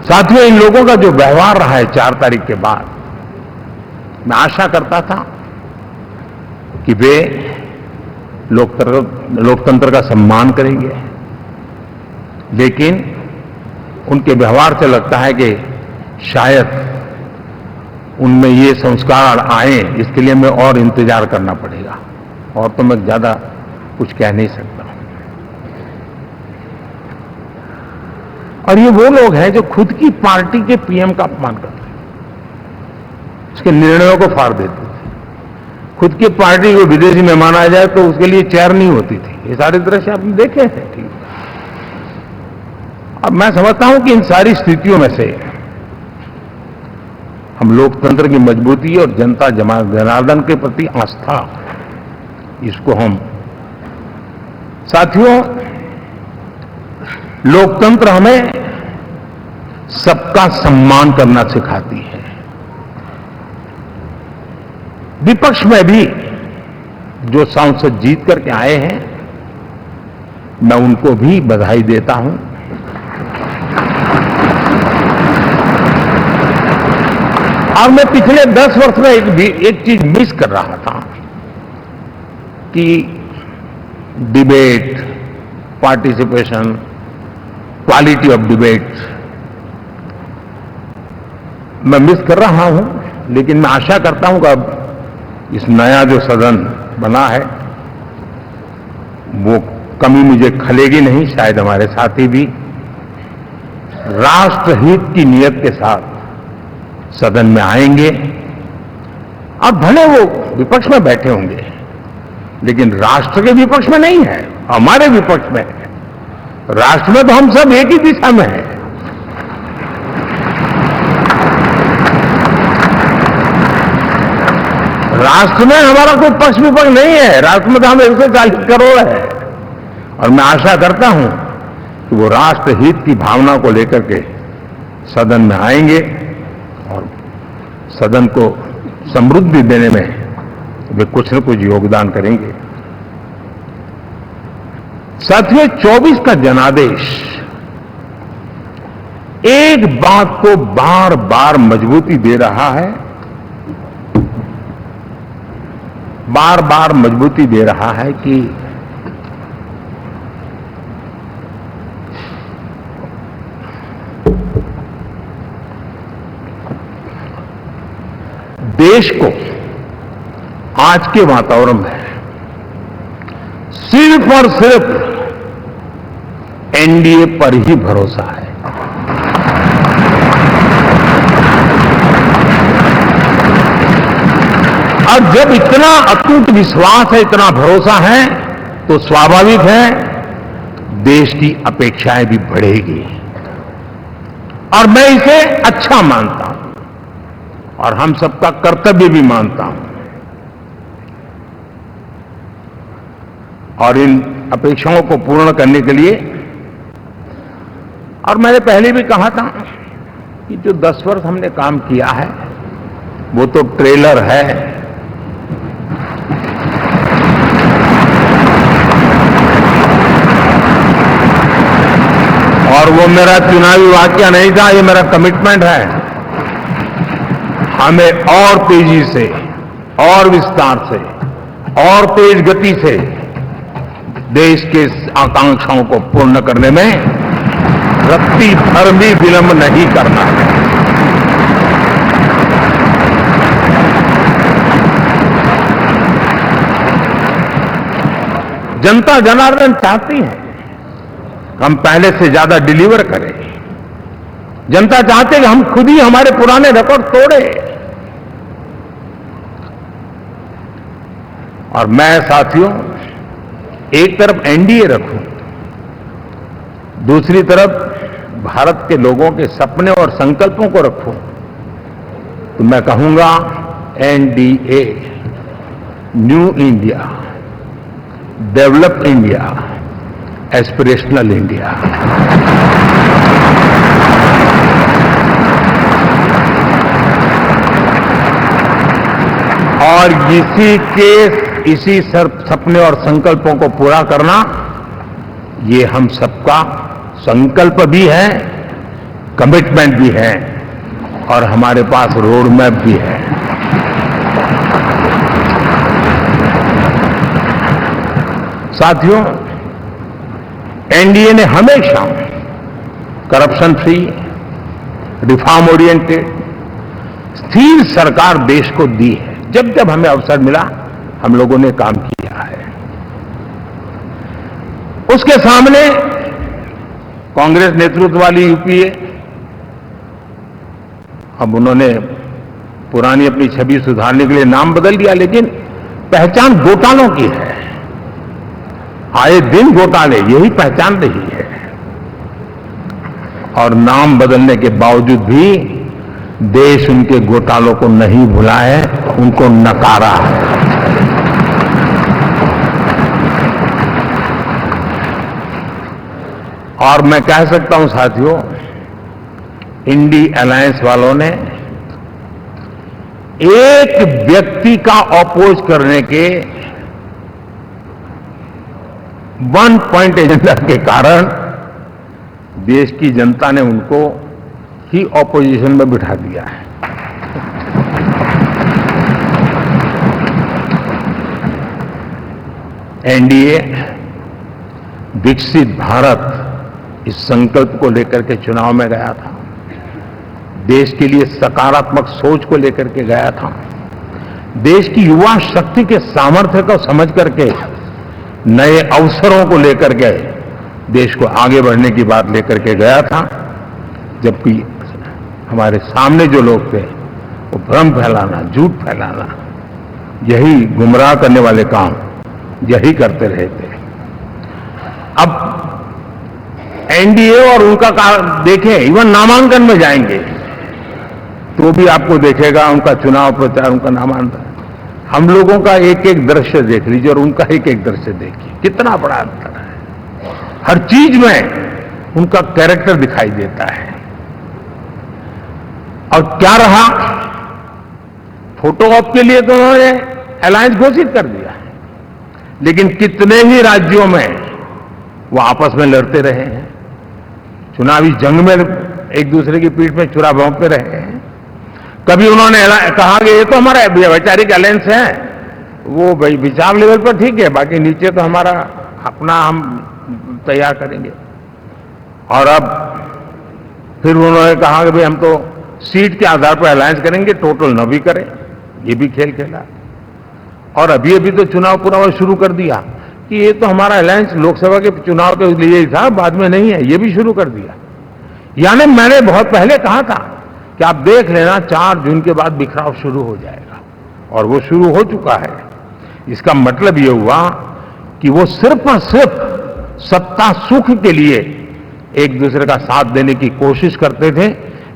साथियों, इन लोगों का जो व्यवहार रहा है 4 तारीख के बाद, मैं आशा करता था कि वे लोकतंत्र का सम्मान करेंगे, लेकिन उनके व्यवहार से लगता है कि शायद उनमें ये संस्कार आए, इसके लिए हमें और इंतजार करना पड़ेगा, और तो मैं ज्यादा कुछ कह नहीं सकता। और ये वो लोग हैं जो खुद की पार्टी के पीएम का अपमान करते हैं, उसके निर्णयों को फाड़ देते थे। खुद की पार्टी को विदेशी मेहमान आ जाए तो उसके लिए चेयर नहीं होती थी। ये सारे दृश्य आपने देखे हैं। ठीक, अब मैं समझता हूं कि इन सारी स्थितियों में से हम लोकतंत्र की मजबूती और जनता जनार्दन के प्रति आस्था, इसको हम, साथियों, लोकतंत्र हमें सबका सम्मान करना सिखाती है। विपक्ष में भी जो सांसद जीत करके आए हैं, मैं उनको भी बधाई देता हूं। और मैं पिछले 10 वर्ष में एक चीज मिस कर रहा था कि debate, participation, quality of debate मैं मिस कर रहा हूं। लेकिन मैं आशा करता हूं कि अब इस नया जो सदन बना है, वो कमी मुझे खलेगी नहीं। शायद हमारे साथी भी राष्ट्रहित की नियत के साथ सदन में आएंगे, और भले वो विपक्ष में बैठे होंगे, लेकिन राष्ट्र के विपक्ष में नहीं है, हमारे विपक्ष में है। राष्ट्र में तो हम सब एक ही दिशा में हैं। राष्ट्र में हमारा कोई पक्ष विपक्ष नहीं है। राष्ट्र में तो हम 140 करोड़ है, और मैं आशा करता हूं कि वो राष्ट्र हित की भावना को लेकर के सदन में आएंगे और सदन को समृद्धि देने में वे कुछ न कुछ योगदान करेंगे। साथियों, 24 का जनादेश एक बात को बार बार मजबूती दे रहा है, बार बार मजबूती दे रहा है कि देश को आज के वातावरण में सिर्फ और सिर्फ एनडीए पर ही भरोसा है। और जब इतना अटूट विश्वास है, इतना भरोसा है, तो स्वाभाविक है देश की अपेक्षाएं भी बढ़ेगी। और मैं इसे अच्छा मानता हूं और हम सबका कर्तव्य भी मानता हूं। और इन अपेक्षाओं को पूर्ण करने के लिए, और मैंने पहले भी कहा था कि जो 10 वर्ष हमने काम किया है वो तो ट्रेलर है। और वो मेरा चुनावी वाक्य नहीं था, ये मेरा कमिटमेंट है। हमें और तेजी से, और विस्तार से, और तेज गति से देश के आकांक्षाओं को पूर्ण करने में रत्ती भर भी विलंब नहीं करना है। जनता जनार्दन चाहती है हम पहले से ज्यादा डिलीवर करें। जनता चाहते कि हम खुद ही हमारे पुराने रिकॉर्ड तोड़े। और मैं साथियों, एक तरफ एनडीए रखूं, दूसरी तरफ भारत के लोगों के सपने और संकल्पों को रखूं तो मैं कहूंगा NDA, new India, develop India, aspirational India. और इसी सपने और संकल्पों को पूरा करना ये हम सबका संकल्प भी है, कमिटमेंट भी है और हमारे पास रोड मैप भी है। साथियों, एनडीए ने हमेशा करप्शन फ्री, रिफॉर्म ओरिएंटेड, स्थिर सरकार देश को दी है। जब जब हमें अवसर मिला हम लोगों ने काम किया है। उसके सामने कांग्रेस नेतृत्व वाली यूपीए, अब उन्होंने पुरानी अपनी छवि सुधारने के लिए नाम बदल दिया, लेकिन पहचान घोटालों की है। आए दिन घोटाले, यही पहचान रही है। और नाम बदलने के बावजूद भी देश उनके घोटालों को नहीं भुला है, उनको नकारा है। और मैं कह सकता हूं साथियों, इंडी अलायंस वालों ने एक व्यक्ति का अपोज करने के वन पॉइंट एजेंडा के कारण देश की जनता ने उनको ही ऑपोजिशन में बिठा दिया है। एनडीए विकसित भारत इस संकल्प को लेकर के चुनाव में गया था। देश के लिए सकारात्मक सोच को लेकर के गया था। देश की युवा शक्ति के सामर्थ्य को समझ करके नए अवसरों को लेकर के देश को आगे बढ़ने की बात लेकर के गया था। जबकि हमारे सामने जो लोग थे वो भ्रम फैलाना, झूठ फैलाना, यही गुमराह करने वाले काम यही करते रहे थे। अब एनडीए और उनका देखें, इवन नामांकन में जाएंगे तो भी आपको देखेगा उनका चुनाव प्रचार, उनका नामांकन। हम लोगों का एक एक दृश्य देख लीजिए और उनका एक एक दृश्य देखिए, कितना बड़ा अंतर है। हर चीज में उनका कैरेक्टर दिखाई देता है। और क्या रहा, फोटो ऑप के लिए तो उन्होंने अलायंस घोषित कर दिया, लेकिन कितने ही राज्यों में वो आपस में लड़ते रहे हैं, चुनावी जंग में एक दूसरे की पीठ में छुरा भोंकते रहे हैं। कभी उन्होंने कहा कि ये तो हमारा वैचारिक अलायंस है, वो भाई विचार लेवल पर ठीक है, बाकी नीचे तो हमारा अपना हम तैयार करेंगे। और अब फिर उन्होंने कहा कि भाई हम तो सीट के आधार पर अलायंस करेंगे, टोटल न भी करें, ये भी खेल खेला। और अभी अभी तो चुनाव पूरा शुरू कर दिया कि ये तो हमारा अलायंस लोकसभा के चुनाव के लिए ही था, बाद में नहीं है, ये भी शुरू कर दिया। यानी मैंने बहुत पहले कहा था कि आप देख लेना 4 जून के बाद बिखराव शुरू हो जाएगा, और वो शुरू हो चुका है। इसका मतलब ये हुआ कि वो सिर्फ और सिर्फ सत्ता सुख के लिए एक दूसरे का साथ देने की कोशिश करते थे,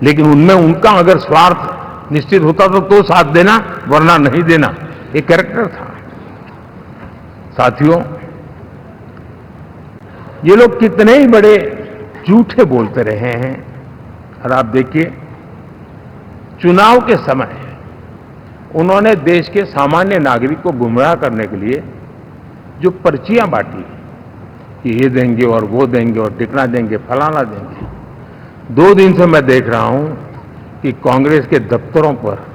लेकिन उनमें उनका अगर स्वार्थ निश्चित होता तो साथ देना, वरना नहीं देना, एक कैरेक्टर था। साथियों, ये लोग कितने ही बड़े झूठे बोलते रहे हैं। और आप देखिए, चुनाव के समय उन्होंने देश के सामान्य नागरिक को गुमराह करने के लिए जो पर्चियां बांटी कि ये देंगे और वो देंगे और टिकना देंगे, फलाना देंगे। 2 दिन से मैं देख रहा हूं कि कांग्रेस के दफ्तरों पर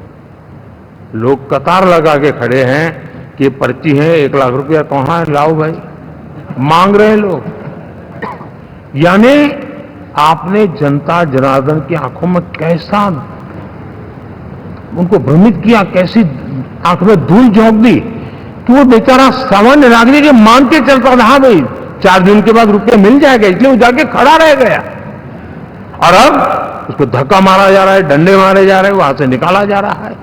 लोग कतार लगा के खड़े हैं कि पर्ची है, 1 लाख रुपया कहां है, लाओ भाई, मांग रहे हैं लोग। यानी आपने जनता जनार्दन की आंखों में कैसा उनको भ्रमित किया, कैसी आंख में धूल झोंक दी कि वो बेचारा सामान्य नागरिक मान के चलता था, हाँ भाई 4 जून के बाद रुपये मिल जाएगा, इसलिए वो जाके खड़ा रह गया। और अब उसको धक्का मारा जा रहा है, डंडे मारे जा रहे हैं, वहां से निकाला जा रहा है।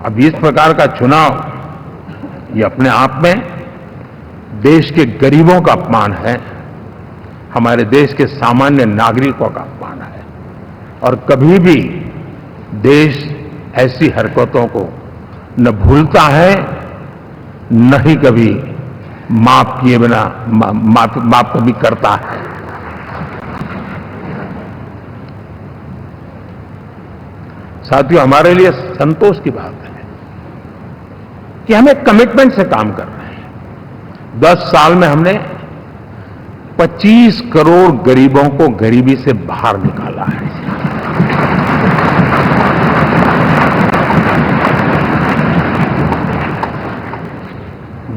अब इस प्रकार का चुनाव ये अपने आप में देश के गरीबों का अपमान है। हमारे देश के सामान्य नागरिकों का अपमान है और कभी भी देश ऐसी हरकतों को न भूलता है न ही कभी माफ किए बिना माफ कभी करता है। साथियों, हमारे लिए संतोष की बात है कि हम एक कमिटमेंट से काम कर रहे हैं। 10 साल में हमने 25 करोड़ गरीबों को गरीबी से बाहर निकाला है।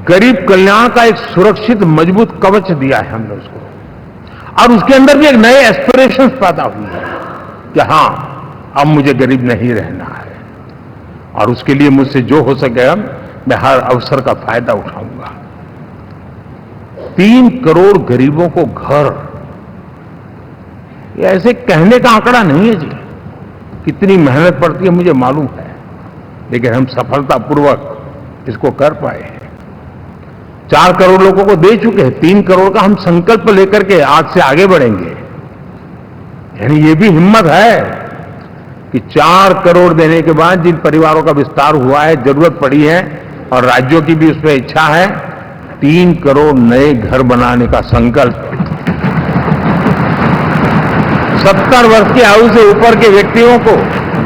गरीब कल्याण का एक सुरक्षित मजबूत कवच दिया है हमने उसको, और उसके अंदर भी एक नए एस्पिरेशंस पैदा हुई है कि हां, अब मुझे गरीब नहीं रहना है, और उसके लिए मुझसे जो हो सकेगा मैं हर अवसर का फायदा उठाऊंगा। 3 करोड़ गरीबों को घर, ये ऐसे कहने का आंकड़ा नहीं है जी, कितनी मेहनत पड़ती है मुझे मालूम है, लेकिन हम सफलतापूर्वक इसको कर पाए हैं। 4 करोड़ लोगों को दे चुके हैं, 3 करोड़ का हम संकल्प लेकर के आज से आगे बढ़ेंगे। यानी ये भी हिम्मत है कि 4 करोड़ देने के बाद जिन परिवारों का विस्तार हुआ है, जरूरत पड़ी है और राज्यों की भी उसमें इच्छा है, 3 करोड़ नए घर बनाने का संकल्प। 70 वर्ष की आयु से ऊपर के व्यक्तियों को,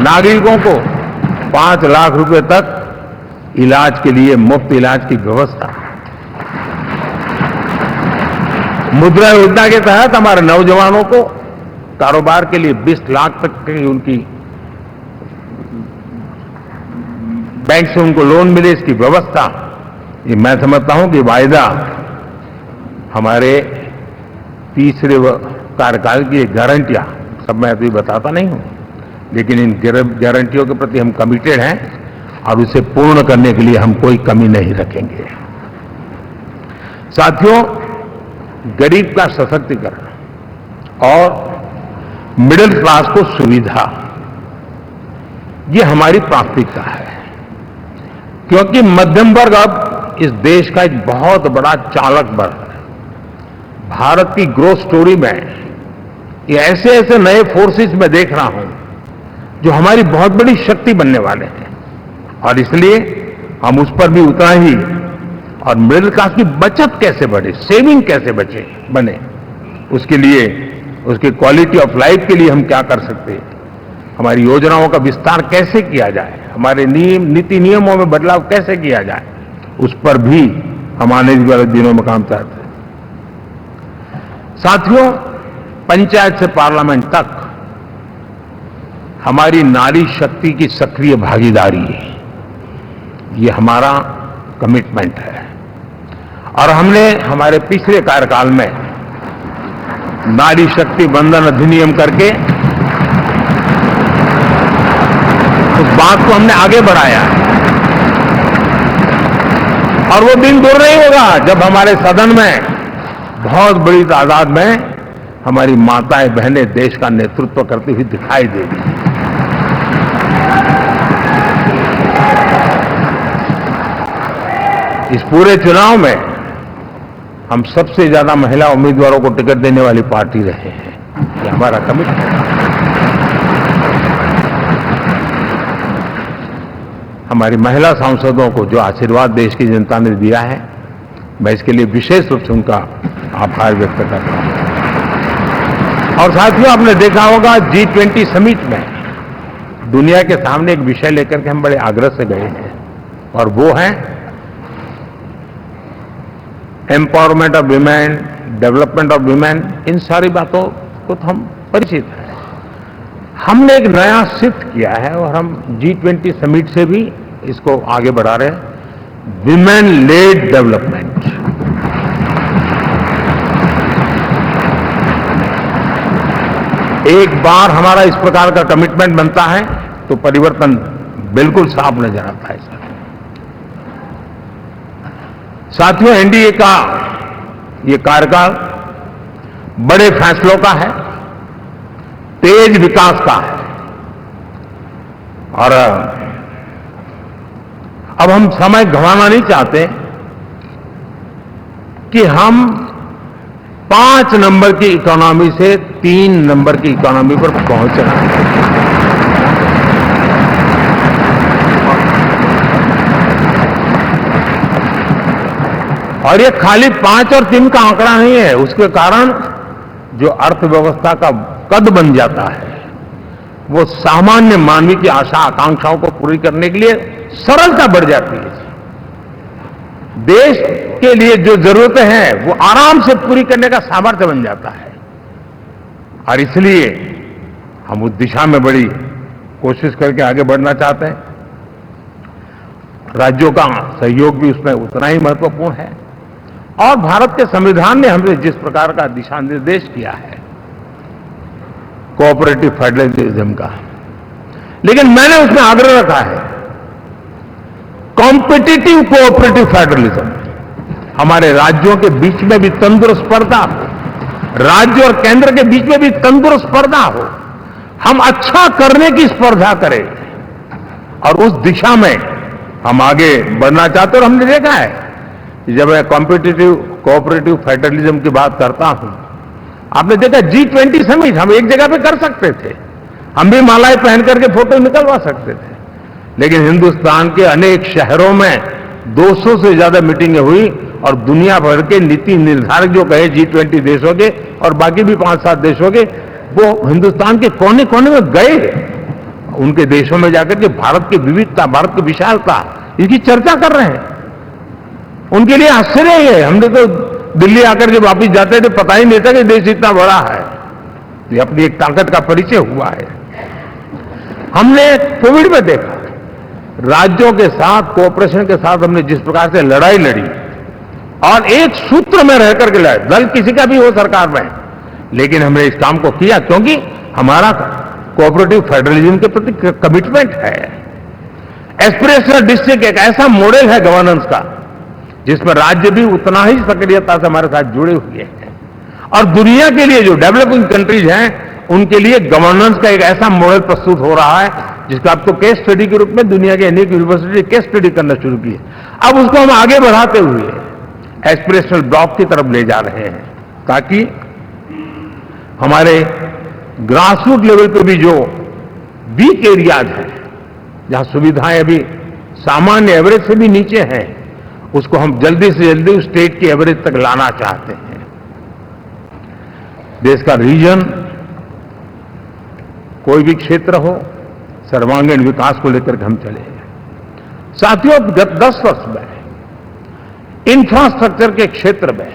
नागरिकों को 5 लाख रुपए तक इलाज के लिए मुफ्त इलाज की व्यवस्था। मुद्रा योजना के तहत हमारे नौजवानों को कारोबार के लिए 20 लाख तक की उनकी बैंक से उनको लोन मिले, इसकी व्यवस्था। ये मैं समझता हूं कि वायदा हमारे तीसरे कार्यकाल की गारंटियां, सब मैं अभी बताता नहीं हूं, लेकिन इन गारंटियों के प्रति हम कमिटेड हैं और उसे पूर्ण करने के लिए हम कोई कमी नहीं रखेंगे। साथियों, गरीब का सशक्तिकरण और मिडिल क्लास को सुविधा, ये हमारी प्राथमिकता है, क्योंकि मध्यम वर्ग अब इस देश का एक बहुत बड़ा चालक बल है। भारत की ग्रोथ स्टोरी में ये ऐसे ऐसे नए फोर्सेस में देख रहा हूं जो हमारी बहुत बड़ी शक्ति बनने वाले हैं, और इसलिए हम उस पर भी उतना ही, और मिडिल क्लास की बचत कैसे बढ़े, सेविंग कैसे बने, उसके लिए, उसकी क्वालिटी ऑफ लाइफ के लिए हम क्या कर सकते हैं, हमारी योजनाओं का विस्तार कैसे किया जाए, हमारे नीति नियमों में बदलाव कैसे किया जाए, उस पर भी हम आने वाले दिनों में काम चाहते हैं। साथियों, पंचायत से पार्लियामेंट तक हमारी नारी शक्ति की सक्रिय भागीदारी, ये हमारा कमिटमेंट है, और हमने हमारे पिछले कार्यकाल में नारी शक्ति बंधन अधिनियम करके उस बात को हमने आगे बढ़ाया है। और वो दिन दूर नहीं होगा जब हमारे सदन में बहुत बड़ी तादाद में हमारी माताएं बहनें देश का नेतृत्व करती हुई दिखाई देगी। इस पूरे चुनाव में हम सबसे ज्यादा महिला उम्मीदवारों को टिकट देने वाली पार्टी रहे हैं, ये हमारा कमिटमेंट है। हमारी महिला सांसदों को जो आशीर्वाद देश की जनता ने दिया है, मैं इसके लिए विशेष रूप से उनका आभार व्यक्त करता हूं। और साथियों, आपने देखा होगा G20 समिट में दुनिया के सामने एक विषय लेकर के हम बड़े आग्रह से गए हैं, और वो है empowerment of women, development of women. इन सारी बातों को तो हम परिचित हैं। हमने एक नया शिफ्ट किया है और हम G20 समिट से भी इसको आगे बढ़ा रहे हैं, विमेन लेड डेवलपमेंट। एक बार हमारा इस प्रकार का कमिटमेंट बनता है तो परिवर्तन बिल्कुल साफ नजर आता है। साथियों, एनडीए का ये कार्यकाल बड़े फैसलों का है, तेज विकास का है, और अब हम समय गंवाना नहीं चाहते कि हम 5 नंबर की इकोनॉमी से 3 नंबर की इकोनॉमी पर पहुंचना है। और ये खाली 5 और 3 का आंकड़ा नहीं है, उसके कारण जो अर्थव्यवस्था का कद बन जाता है, वो सामान्य मानवी की आशा आकांक्षाओं को पूरी करने के लिए सरलता बढ़ जाती है। देश के लिए जो जरूरतें हैं वो आराम से पूरी करने का सामर्थ्य बन जाता है। और इसलिए हम उस दिशा में बड़ी कोशिश करके आगे बढ़ना चाहते हैं। राज्यों का सहयोग भी उसमें उतना ही महत्वपूर्ण है। और भारत के संविधान ने हमें जिस प्रकार का दिशा निर्देश किया है कोऑपरेटिव फेडरलिज्म का, लेकिन मैंने उसमें आग्रह रखा है कॉम्पिटिटिव कोऑपरेटिव फेडरलिज्म। हमारे राज्यों के बीच में भी तंदुरुस्त स्पर्धा हो, राज्य और केंद्र के बीच में भी तंदुरुस्त स्पर्धा हो, हम अच्छा करने की स्पर्धा करें और उस दिशा में हम आगे बढ़ना चाहते हैं। और हमने देखा है कि जब मैं कॉम्पिटिटिव कोऑपरेटिव फेडरलिज्म की बात करता हूं, आपने देखा G20 समिट हम एक जगह पे कर सकते थे, हम भी मालाएं पहन करके फोटो निकलवा सकते थे, लेकिन हिंदुस्तान के अनेक शहरों में 200 से ज्यादा मीटिंगें हुई और दुनिया भर के नीति निर्धारक जो कहे G20 देशों के और बाकी भी 5-7 देशों के, वो हिंदुस्तान के कोने कोने में गए, उनके देशों में जाकर के भारत की विविधता, भारत की विशालता, इसकी चर्चा कर रहे हैं। उनके लिए आश्चर्य है। हमने तो दिल्ली आकर के वापिस जाते थे, पता ही नहीं था कि देश इतना बड़ा है। ये अपनी एक ताकत का परिचय हुआ है। हमने कोविड में देखा, राज्यों के साथ कोऑपरेशन के साथ हमने जिस प्रकार से लड़ाई लड़ी और एक सूत्र में रह करके लड़ाई, दल किसी का भी हो सरकार में, लेकिन हमने इस काम को किया क्योंकि हमारा कोऑपरेटिव फेडरलिज्म के प्रति कमिटमेंट है। एस्पिरेशनल डिस्ट्रिक्ट एक ऐसा मॉडल है गवर्नेंस का जिसमें राज्य भी उतना ही सक्रियता से हमारे साथ जुड़े हुए हैं। और दुनिया के लिए जो डेवलपिंग कंट्रीज हैं उनके लिए गवर्नेंस का एक ऐसा मॉडल प्रस्तुत हो रहा है जिसका अब तो केस स्टडी के रूप में दुनिया के अनेक यूनिवर्सिटी केस स्टडी करना शुरू की है। अब उसको हम आगे बढ़ाते हुए एस्पिरेशनल ब्लॉक की तरफ ले जा रहे हैं ताकि हमारे ग्रासरूट लेवल पे भी जो वीक एरियाज हैं, जहां सुविधाएं अभी सामान्य एवरेज से भी नीचे हैं, उसको हम जल्दी से जल्दी उस स्टेट की एवरेज तक लाना चाहते हैं। देश का रीजन कोई भी क्षेत्र हो, सर्वांगीण विकास को लेकर के हम चले। साथियों, गत 10 वर्ष में इंफ्रास्ट्रक्चर के क्षेत्र में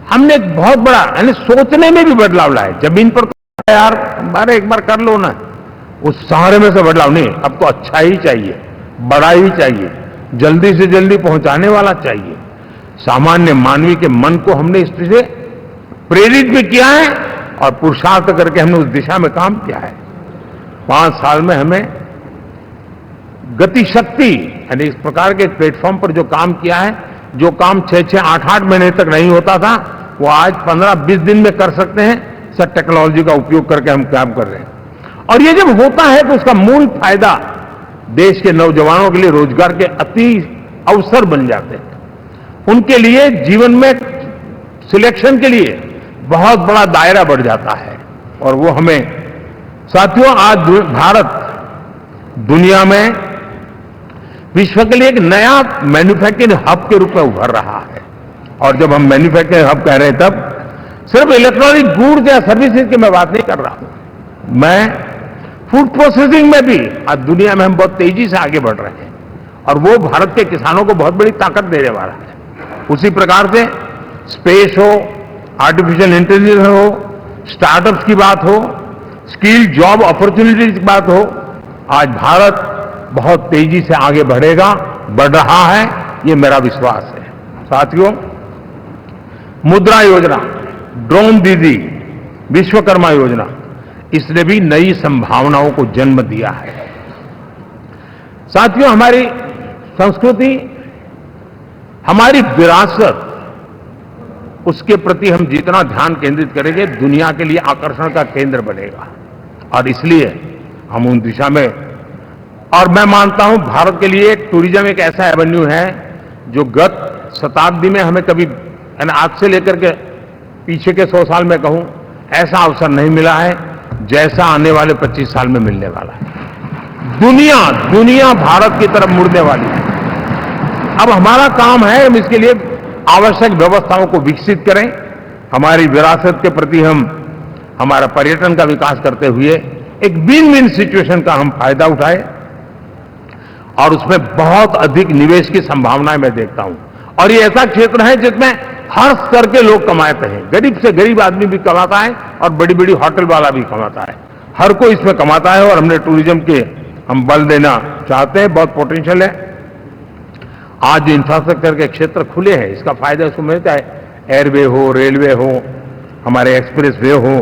हमने एक बहुत बड़ा यानी सोचने में भी बदलाव लाए। जमीन पर तो यार हमारे एक बार कर लो ना, उस सहारे में से बदलाव नहीं, अब तो अच्छा ही चाहिए, बड़ा ही चाहिए, जल्दी से जल्दी पहुंचाने वाला चाहिए। सामान्य मानवी के मन को हमने इससे प्रेरित भी किया है और पुरुषार्थ करके हमने उस दिशा में काम किया है। 5 साल में हमें गति शक्ति यानी इस प्रकार के प्लेटफॉर्म पर जो काम किया है, जो काम 6-6, 8-8 महीने तक नहीं होता था, वो आज 15-20 दिन में कर सकते हैं। सर टेक्नोलॉजी का उपयोग करके हम काम कर रहे हैं और ये जब होता है तो उसका मूल फायदा देश के नौजवानों के लिए रोजगार के अति अवसर बन जाते हैं। उनके लिए जीवन में सिलेक्शन के लिए बहुत बड़ा दायरा बढ़ जाता है और वो हमें साथियों, आज भारत दुनिया में विश्व के लिए एक नया मैन्युफैक्चरिंग हब के रूप में उभर रहा है। और जब हम मैन्युफैक्चरिंग हब कह रहे हैं तब सिर्फ इलेक्ट्रॉनिक गुड्स या सर्विसेज की मैं बात नहीं कर रहा हूं। मैं फूड प्रोसेसिंग में भी आज दुनिया में हम बहुत तेजी से आगे बढ़ रहे हैं और वो भारत के किसानों को बहुत बड़ी ताकत देने वाला है। उसी प्रकार से स्पेस हो, आर्टिफिशियल इंटेलिजेंस हो, स्टार्टअप्स की बात हो, स्किल जॉब अपॉर्चुनिटीज की बात हो, आज भारत बहुत तेजी से आगे बढ़ेगा, बढ़ रहा है, ये मेरा विश्वास है। साथियों, मुद्रा योजना, ड्रोन दीदी, विश्वकर्मा योजना, इसने भी नई संभावनाओं को जन्म दिया है। साथियों, हमारी संस्कृति, हमारी विरासत, उसके प्रति हम जितना ध्यान केंद्रित करेंगे दुनिया के लिए आकर्षण का केंद्र बनेगा और इसलिए हम उन दिशा में, और मैं मानता हूं भारत के लिए टूरिज्म एक ऐसा एवेन्यू है जो गत शताब्दी में हमें कभी आज से लेकर के पीछे के 100 साल में कहूं, ऐसा अवसर नहीं मिला है जैसा आने वाले 25 साल में मिलने वाला है। दुनिया भारत की तरफ मुड़ने वाली है। अब हमारा काम है हम इसके लिए आवश्यक व्यवस्थाओं को विकसित करें, हमारी विरासत के प्रति हम हमारा पर्यटन का विकास करते हुए एक विन विन सिचुएशन का हम फायदा उठाएं और उसमें बहुत अधिक निवेश की संभावनाएं मैं देखता हूं। और ये ऐसा क्षेत्र है जिसमें हर स्तर के लोग कमाते हैं, गरीब से गरीब आदमी भी कमाता है और बड़ी बड़ी होटल वाला भी कमाता है, हर कोई इसमें कमाता है। और हमने टूरिज्म के हम बल देना चाहते हैं, बहुत पोटेंशियल है। आज इंफ्रास्ट्रक्चर के क्षेत्र खुले हैं, इसका फायदा उसको मिलता है, एयरवे हो, रेलवे हो, हमारे एक्सप्रेस वे हो,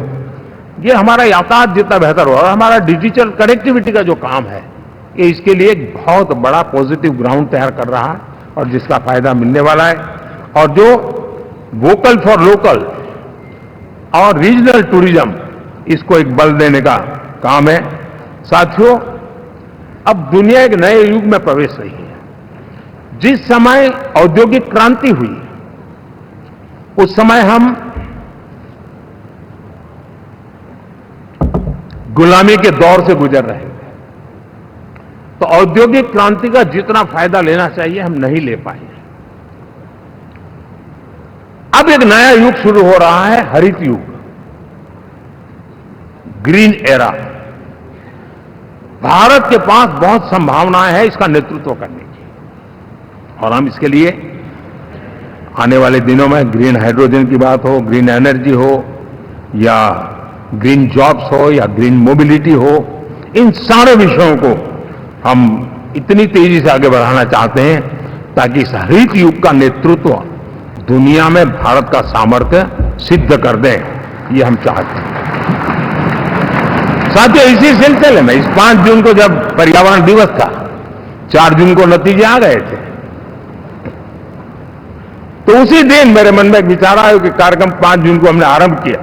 ये हमारा यातायात जितना बेहतर हो और हमारा डिजिटल कनेक्टिविटी का जो काम है ये इसके लिए एक बहुत बड़ा पॉजिटिव ग्राउंड तैयार कर रहा है और जिसका फायदा मिलने वाला है। और जो वोकल फॉर लोकल और रीजनल टूरिज्म, इसको एक बल देने का काम है। साथियों, अब दुनिया एक नए युग में प्रवेश रही है। जिस समय औद्योगिक क्रांति हुई उस समय हम गुलामी के दौर से गुजर रहे थे, तो औद्योगिक क्रांति का जितना फायदा लेना चाहिए हम नहीं ले पाए। अब एक नया युग शुरू हो रहा है, हरित युग, ग्रीन एरा। भारत के पास बहुत संभावनाएं हैं इसका नेतृत्व करने की और हम इसके लिए आने वाले दिनों में ग्रीन हाइड्रोजन की बात हो, ग्रीन एनर्जी हो या ग्रीन जॉब्स हो या ग्रीन मोबिलिटी हो, इन सारे विषयों को हम इतनी तेजी से आगे बढ़ाना चाहते हैं ताकि इस हरित युग का नेतृत्व दुनिया में भारत का सामर्थ्य सिद्ध कर दें, ये हम चाहते हैं। साथियों, इसी सिलसिले में इस 5 जून को जब पर्यावरण दिवस था, 4 जून को नतीजे आ गए थे, तो उसी दिन मेरे मन में एक विचार आया कि कार्यक्रम 5 जून को हमने आरंभ किया,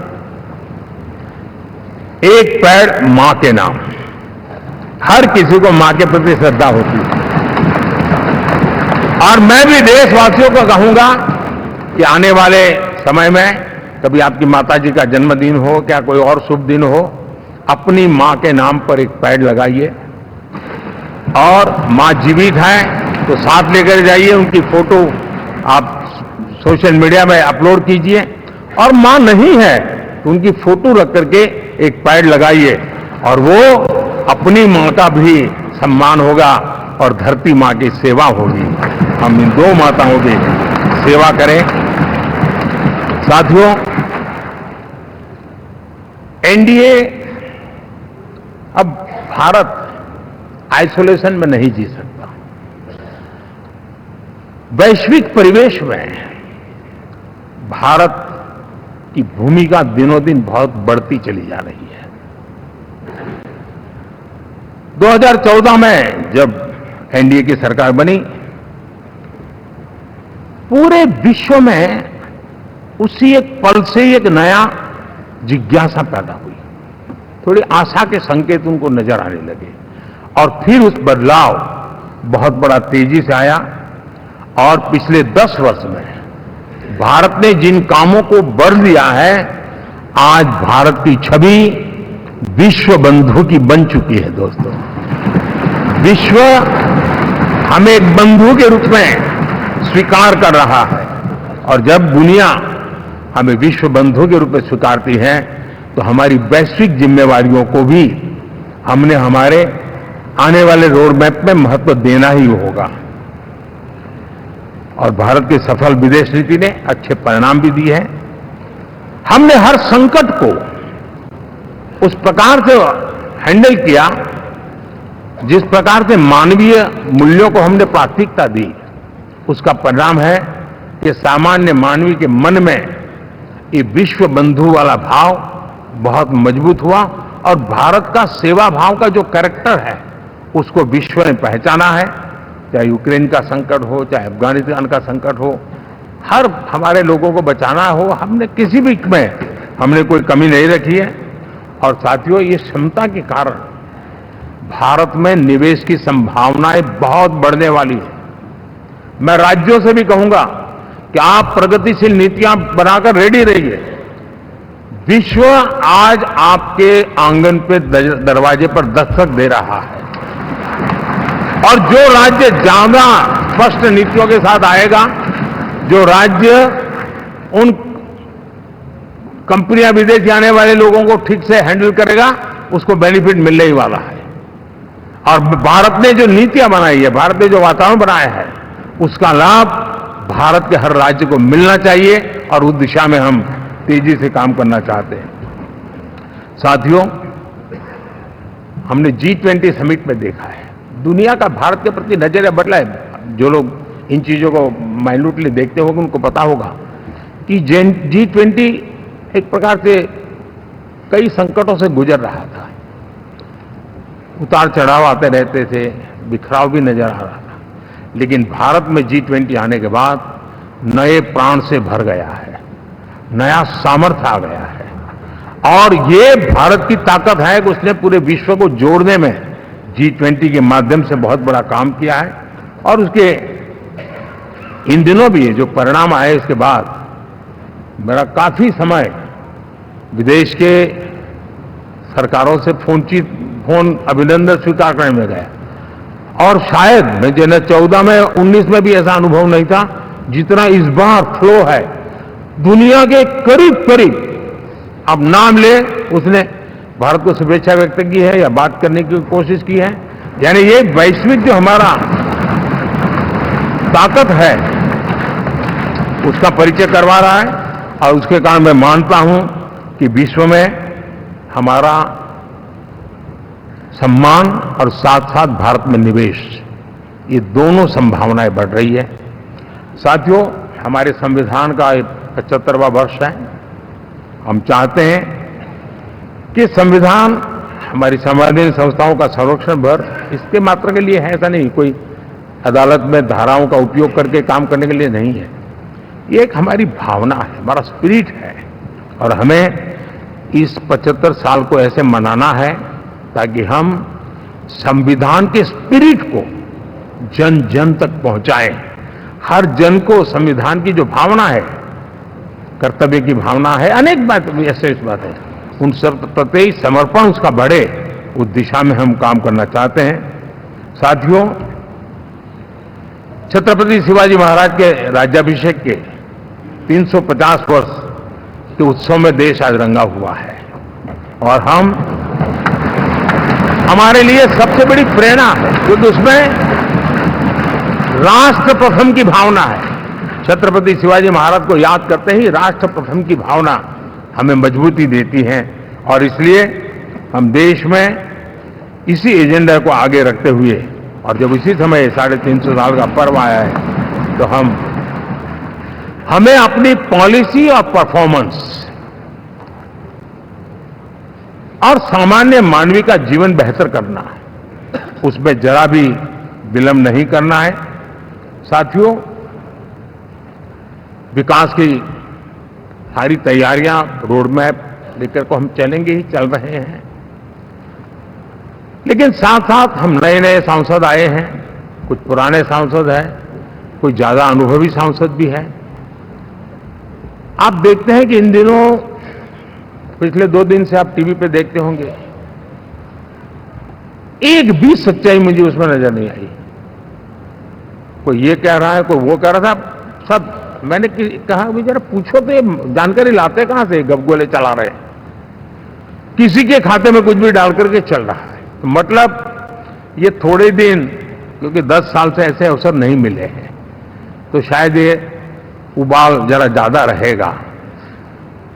एक पेड़ मां के नाम। हर किसी को मां के प्रति श्रद्धा होती है और मैं भी देशवासियों को कहूंगा कि आने वाले समय में कभी आपकी माता जी का जन्मदिन हो, क्या कोई और शुभ दिन हो, अपनी मां के नाम पर एक पेड़ लगाइए और मां जीवित है तो साथ लेकर जाइए, उनकी फोटो आप सोशल मीडिया में अपलोड कीजिए और मां नहीं है तो उनकी फोटो रख करके एक पेड़ लगाइए और वो अपनी मां का भी सम्मान होगा और धरती मां की सेवा होगी। हम इन 2 माताओं की सेवा करें। साथियों, एनडीए, अब भारत आइसोलेशन में नहीं जी सकता। वैश्विक परिवेश में भारत की भूमिका दिनों दिन बहुत बढ़ती चली जा रही है। 2014 में जब एनडीए की सरकार बनी, पूरे विश्व में उसी एक पल से एक नया जिज्ञासा पैदा हुई, थोड़ी आशा के संकेत उनको नजर आने लगे और फिर उस बदलाव बहुत बड़ा तेजी से आया और पिछले 10 वर्ष में भारत ने जिन कामों को बर लिया है, आज भारत की छवि विश्व बंधु की बन चुकी है। दोस्तों, विश्व हमें एक बंधु के रूप में स्वीकार कर रहा है और जब दुनिया हमें विश्व बंधु के रूप में स्वीकारती है तो हमारी वैश्विक जिम्मेवारियों को भी हमने हमारे आने वाले रोड मैप में महत्व देना ही होगा। और भारत की सफल विदेश नीति ने अच्छे परिणाम भी दिए हैं। हमने हर संकट को उस प्रकार से हैंडल किया जिस प्रकार से मानवीय मूल्यों को हमने प्राथमिकता दी, उसका परिणाम है कि सामान्य मानवी के मन में ये विश्व बंधु वाला भाव बहुत मजबूत हुआ और भारत का सेवा भाव का जो कैरेक्टर है उसको विश्व ने पहचाना है। चाहे यूक्रेन का संकट हो, चाहे अफगानिस्तान का संकट हो, हर हमारे लोगों को बचाना हो, हमने किसी भी में हमने कोई कमी नहीं रखी है। और साथियों, ये क्षमता के कारण भारत में निवेश की संभावनाएं बहुत बढ़ने वाली है। मैं राज्यों से भी कहूंगा कि आप प्रगतिशील नीतियां बनाकर रेडी रहिए विश्व आज आपके आंगन पे दरवाजे पर दस्तक दे रहा है और जो राज्य ज्यादा स्पष्ट नीतियों के साथ आएगा, जो राज्य उन कंपनियां विदेश आने वाले लोगों को ठीक से हैंडल करेगा, उसको बेनिफिट मिलने ही वाला है। और भारत ने जो नीतियां बनाई है, भारत ने जो वातावरण बनाया है, उसका लाभ भारत के हर राज्य को मिलना चाहिए और उस दिशा में हम तेजी से काम करना चाहते हैं। साथियों, हमने G20 समिट में देखा है, दुनिया का भारत के प्रति नजरिया बदला है। जो लोग इन चीजों को माइन्यूटली देखते होंगे उनको पता होगा कि G20 एक प्रकार से कई संकटों से गुजर रहा था। उतार चढ़ाव आते रहते थे, बिखराव भी नजर आ रहा था, लेकिन भारत में G20 आने के बाद नए प्राण से भर गया है, नया सामर्थ्य आ गया है। और ये भारत की ताकत है कि उसने पूरे विश्व को जोड़ने में G20 के माध्यम से बहुत बड़ा काम किया है। और उसके इन दिनों भी जो परिणाम आए, इसके बाद मेरा काफी समय विदेश के सरकारों से फोन अभिनंदन स्वीकार करने में गया। और शायद मैं 2014 में 19 में भी ऐसा अनुभव नहीं था जितना इस बार फ्लो है। दुनिया के करीब करीब, अब नाम ले, उसने भारत को शुभेच्छा व्यक्त की है या बात करने की कोशिश की है। यानी ये वैश्विक जो हमारा ताकत है उसका परिचय करवा रहा है। और उसके कारण मैं मानता हूं कि विश्व में हमारा सम्मान और साथ साथ भारत में निवेश, ये दोनों संभावनाएं बढ़ रही है। साथियों, हमारे संविधान का 75वां वर्ष है। हम चाहते हैं कि संविधान हमारी संवैधानिक संस्थाओं का संरक्षण भर इसके मात्र के लिए है, ऐसा नहीं, कोई अदालत में धाराओं का उपयोग करके काम करने के लिए नहीं है। ये एक हमारी भावना है, हमारा स्पिरिट है। और हमें इस 75 साल को ऐसे मनाना है ताकि हम संविधान के स्पिरिट को जन जन तक पहुंचाएं। हर जन को संविधान की जो भावना है, कर्तव्य की भावना है, अनेक बात ऐसे इस बात है, उन सब प्रति समर्पण उसका बढ़े, उस दिशा में हम काम करना चाहते हैं। साथियों, छत्रपति शिवाजी महाराज के राज्याभिषेक के 350 वर्ष के उत्सव में देश आज रंगा हुआ है। और हमारे लिए सबसे बड़ी प्रेरणा है क्योंकि उसमें राष्ट्र प्रथम की भावना है। छत्रपति शिवाजी महाराज को याद करते ही राष्ट्र प्रथम की भावना हमें मजबूती देती है। और इसलिए हम देश में इसी एजेंडा को आगे रखते हुए, और जब इसी समय 350 साल का पर्व आया है, तो हमें अपनी पॉलिसी और परफॉर्मेंस और सामान्य मानवीय का जीवन बेहतर करना है, उसमें जरा भी विलंब नहीं करना है। साथियों, विकास की सारी तैयारियां, रोड मैप लेकर को हम चलेंगे ही, चल रहे हैं। लेकिन साथ साथ हम नए नए सांसद आए हैं, कुछ पुराने सांसद हैं, कुछ ज्यादा अनुभवी सांसद भी हैं। आप देखते हैं कि इन दिनों, पिछले 2 दिन से आप टीवी पे देखते होंगे, एक भी सच्चाई मुझे उसमें नजर नहीं आई। कोई ये कह रहा है, कोई वो कह रहा था, सब मैंने कहा भी जरा पूछो तो ये जानकारी लाते कहां से, गपगोले चला रहे हैं, किसी के खाते में कुछ भी डाल करके चल रहा है। तो मतलब ये थोड़े दिन, क्योंकि 10 साल से ऐसे अवसर नहीं मिले हैं, तो शायद ये उबाल जरा ज्यादा रहेगा।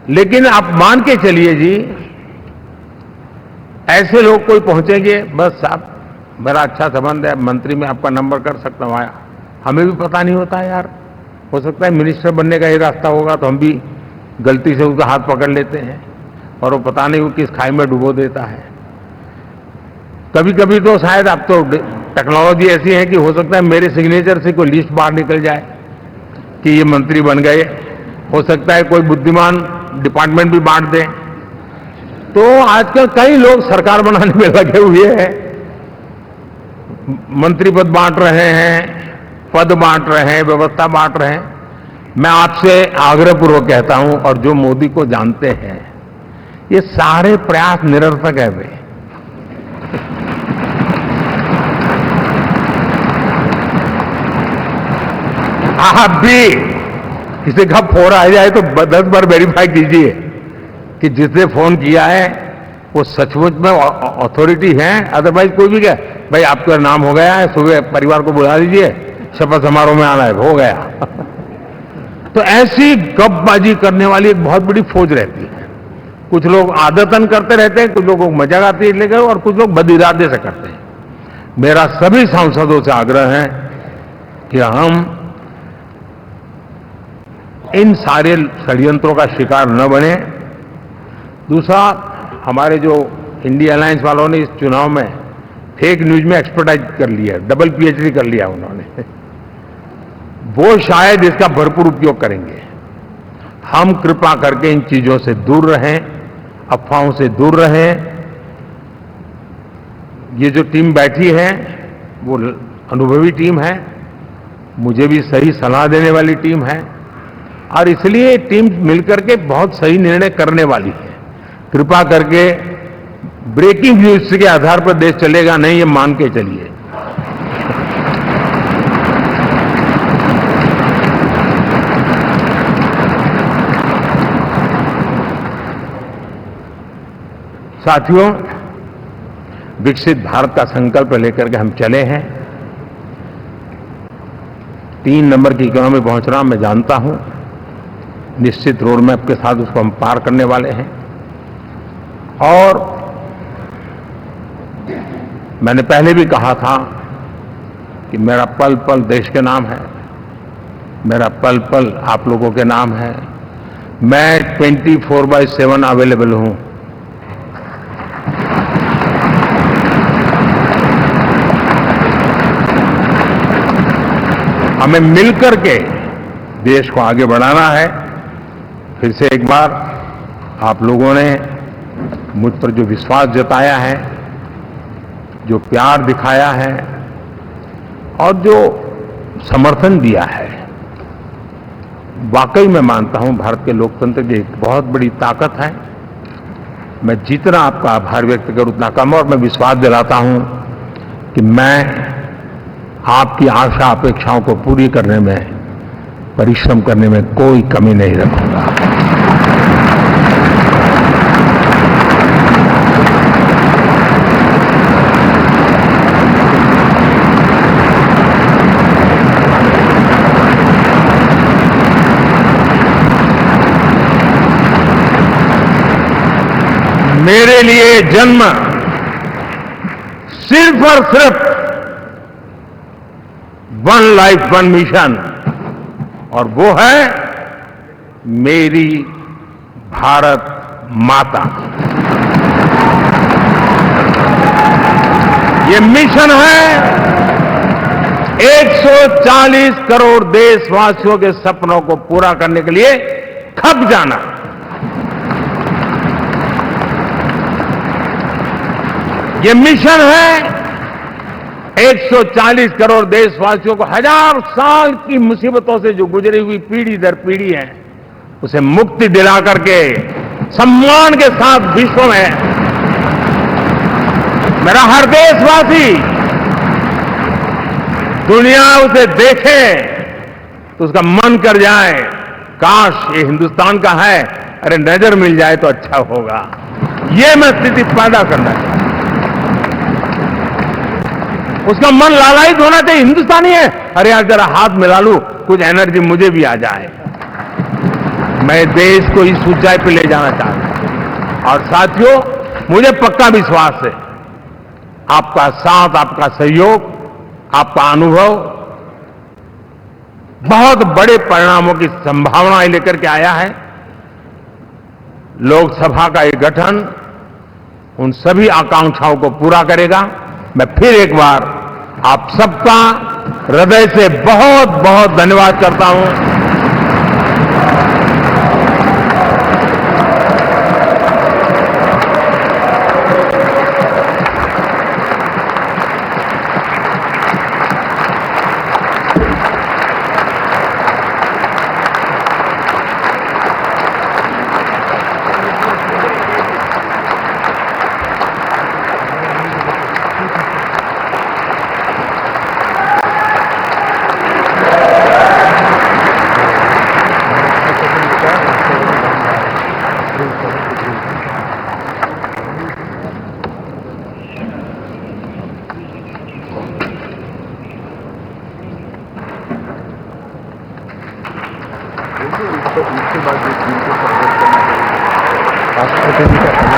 लेकिन आप मान के चलिए जी, ऐसे लोग कोई पहुंचेंगे, बस साहब मेरा अच्छा संबंध है, मंत्री में आपका नंबर कर सकता हूं, आया, हमें भी पता नहीं होता है यार, हो सकता है मिनिस्टर बनने का ही रास्ता होगा तो हम भी गलती से उसका हाथ पकड़ लेते हैं और वो पता नहीं वो किस खाई में डुबो देता है। कभी कभी तो शायद अब तो टेक्नोलॉजी ऐसी है कि हो सकता है मेरे सिग्नेचर से कोई लिस्ट बाहर निकल जाए कि ये मंत्री बन गए, हो सकता है कोई बुद्धिमान डिपार्टमेंट भी बांट दे। तो आजकल कई लोग सरकार बनाने में लगे हुए हैं, मंत्री पद बांट रहे हैं, पद बांट रहे हैं, व्यवस्था बांट रहे हैं। मैं आपसे आग्रहपूर्वक कहता हूं, और जो मोदी को जानते हैं ये सारे प्रयास निरर्थक है वे। आप भी किसी का फोन आ जाए तो 10 बार वेरीफाई कीजिए कि जिसने फोन किया है वो सचमुच में अथॉरिटी है। अदरवाइज कोई भी कहे भाई आपका नाम हो गया है, सुबह परिवार को बुला लीजिए, शपथ समारोह में आना है, हो गया। तो ऐसी गपबाजी करने वाली एक बहुत बड़ी फौज रहती है। कुछ लोग आदतन करते रहते हैं, कुछ लोगों को मजाक आती है लेकर, और कुछ लोग बदइरादे से करते हैं। मेरा सभी सांसदों से आग्रह है कि हम इन सारे षड्यंत्रों का शिकार न बने। दूसरा, हमारे जो इंडिया अलायंस वालों ने इस चुनाव में फेक न्यूज में एक्सपर्टाइज कर लिया, डबल पीएचडी कर लिया उन्होंने, वो शायद इसका भरपूर उपयोग करेंगे। हम कृपा करके इन चीजों से दूर रहें, अफवाहों से दूर रहें। ये जो टीम बैठी है वो अनुभवी टीम है, मुझे भी सही सलाह देने वाली टीम है, और इसलिए टीम मिलकर के बहुत सही निर्णय करने वाली है। कृपा करके ब्रेकिंग न्यूज के आधार पर देश चलेगा नहीं, ये मान के चलिए। साथियों, विकसित भारत का संकल्प लेकर के हम चले हैं। 3 नंबर की इकोनॉमी पहुंच रहा मैं जानता हूं, निश्चित रोड मैप के साथ उसको हम पार करने वाले हैं। और मैंने पहले भी कहा था कि मेरा पल पल देश के नाम है, मेरा पल पल आप लोगों के नाम है। मैं 24/7 अवेलेबल हूं। हमें मिलकर के देश को आगे बढ़ाना है। फिर से एक बार आप लोगों ने मुझ पर जो विश्वास जताया है, जो प्यार दिखाया है और जो समर्थन दिया है, वाकई मैं मानता हूं भारत के लोकतंत्र की एक बहुत बड़ी ताकत है। मैं जितना आपका आभार व्यक्त करूं उतना कम, और मैं विश्वास दिलाता हूं कि मैं आपकी आशा अपेक्षाओं को पूरी करने में, परिश्रम करने में कोई कमी नहीं रखूंगा। मेरे लिए जन्म सिर्फ और सिर्फ 1 लाइफ 1 मिशन, और वो है मेरी भारत माता। ये मिशन है 140 करोड़ देशवासियों के सपनों को पूरा करने के लिए खप जाना। ये मिशन है 140 करोड़ देशवासियों को 1000 साल की मुसीबतों से जो गुजरी हुई पीढ़ी दर पीढ़ी है, उसे मुक्ति दिला करके सम्मान के साथ विश्व में मेरा हर देशवासी दुनिया उसे देखे तो उसका मन कर जाए, काश ये हिंदुस्तान का है, अरे नजर मिल जाए तो अच्छा होगा। ये मैं स्थिति पैदा करना है। उसका मन लालायित होना चाहिए, हिंदुस्तानी है, अरे यार जरा हाथ मिला लूं, कुछ एनर्जी मुझे भी आ जाए। मैं देश को इस ऊंचाई पे ले जाना चाहता हूं। और साथियों, मुझे पक्का विश्वास है आपका साथ, आपका सहयोग, आपका अनुभव बहुत बड़े परिणामों की संभावनाएं लेकर के आया है। लोकसभा का ये गठन उन सभी आकांक्षाओं को पूरा करेगा। मैं फिर एक बार आप सबका हृदय से बहुत बहुत धन्यवाद करता हूं।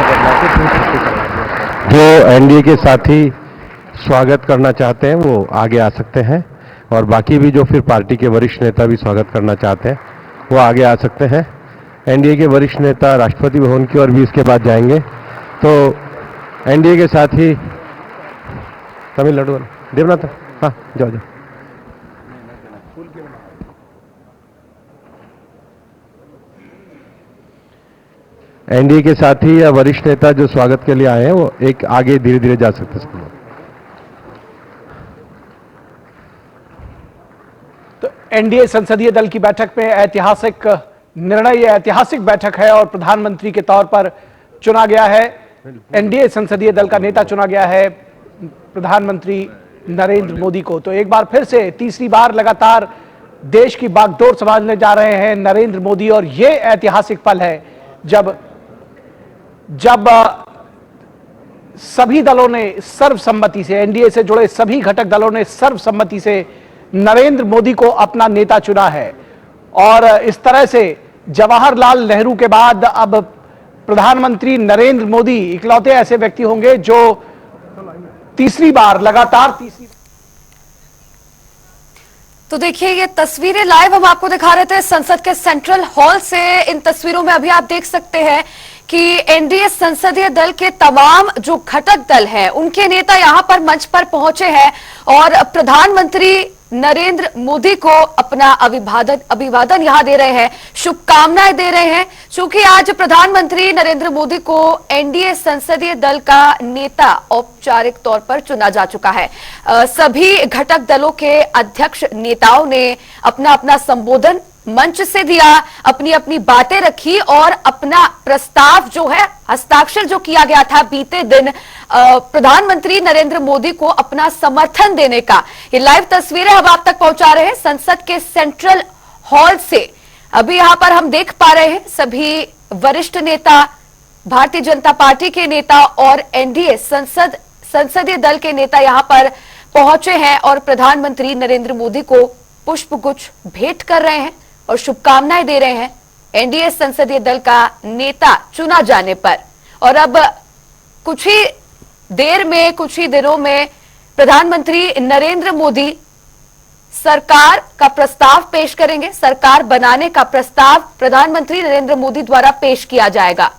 बदला के फिर छुट्टी करवा दिया। जो एनडीए के साथी स्वागत करना चाहते हैं वो आगे आ सकते हैं, और बाकी भी जो फिर पार्टी के वरिष्ठ नेता भी स्वागत करना चाहते हैं वो आगे आ सकते हैं। एनडीए के वरिष्ठ नेता राष्ट्रपति भवन की ओर भी इसके बाद जाएंगे। तो एनडीए के साथ ही तमिलनाडु वाला देवनाथ, हाँ जाओ जाओ। एनडीए के साथी या वरिष्ठ नेता जो स्वागत के लिए आए हैं वो एक आगे धीरे धीरे जा सकते हैं। तो एनडीए संसदीय दल की बैठक में ऐतिहासिक निर्णय, ये ऐतिहासिक बैठक है और प्रधानमंत्री के तौर पर चुना गया है, एनडीए संसदीय दल का नेता चुना गया है प्रधानमंत्री नरेंद्र मोदी को। तो एक बार फिर से तीसरी बार लगातार देश की बागडोर संभालने जा रहे हैं नरेंद्र मोदी, और ये ऐतिहासिक पल है जब सभी दलों ने सर्वसम्मति से, एनडीए से जुड़े सभी घटक दलों ने सर्वसम्मति से नरेंद्र मोदी को अपना नेता चुना है। और इस तरह से जवाहरलाल नेहरू के बाद अब प्रधानमंत्री नरेंद्र मोदी इकलौते ऐसे व्यक्ति होंगे जो तीसरी बार लगातार तो देखिए ये तस्वीरें लाइव हम आपको दिखा रहे थे संसद के सेंट्रल हॉल से। इन तस्वीरों में अभी आप देख सकते हैं कि एनडीए संसदीय दल के तमाम जो घटक दल हैं उनके नेता यहां पर मंच पर पहुंचे हैं और प्रधानमंत्री नरेंद्र मोदी को अपना अभिवादन यहां दे रहे हैं, शुभकामनाएं दे रहे हैं, क्योंकि आज प्रधानमंत्री नरेंद्र मोदी को एनडीए संसदीय दल का नेता औपचारिक तौर पर चुना जा चुका है। सभी घटक दलों के अध्यक्ष नेताओं ने अपना अपना संबोधन मंच से दिया, अपनी अपनी बातें रखी और अपना प्रस्ताव जो है, हस्ताक्षर जो किया गया था बीते दिन प्रधानमंत्री नरेंद्र मोदी को अपना समर्थन देने का, ये लाइव तस्वीरें हम आप तक पहुंचा रहे हैं संसद के सेंट्रल हॉल से। अभी यहां पर हम देख पा रहे हैं सभी वरिष्ठ नेता, भारतीय जनता पार्टी के नेता और एनडीए संसदीय दल के नेता यहां पर पहुंचे हैं और प्रधानमंत्री नरेंद्र मोदी को पुष्पगुच्छ भेंट कर रहे हैं और शुभकामनाएं दे रहे हैं एनडीए संसदीय दल का नेता चुना जाने पर। और अब कुछ ही देर में, कुछ ही दिनों में प्रधानमंत्री नरेंद्र मोदी सरकार का प्रस्ताव पेश करेंगे। सरकार बनाने का प्रस्ताव प्रधानमंत्री नरेंद्र मोदी द्वारा पेश किया जाएगा।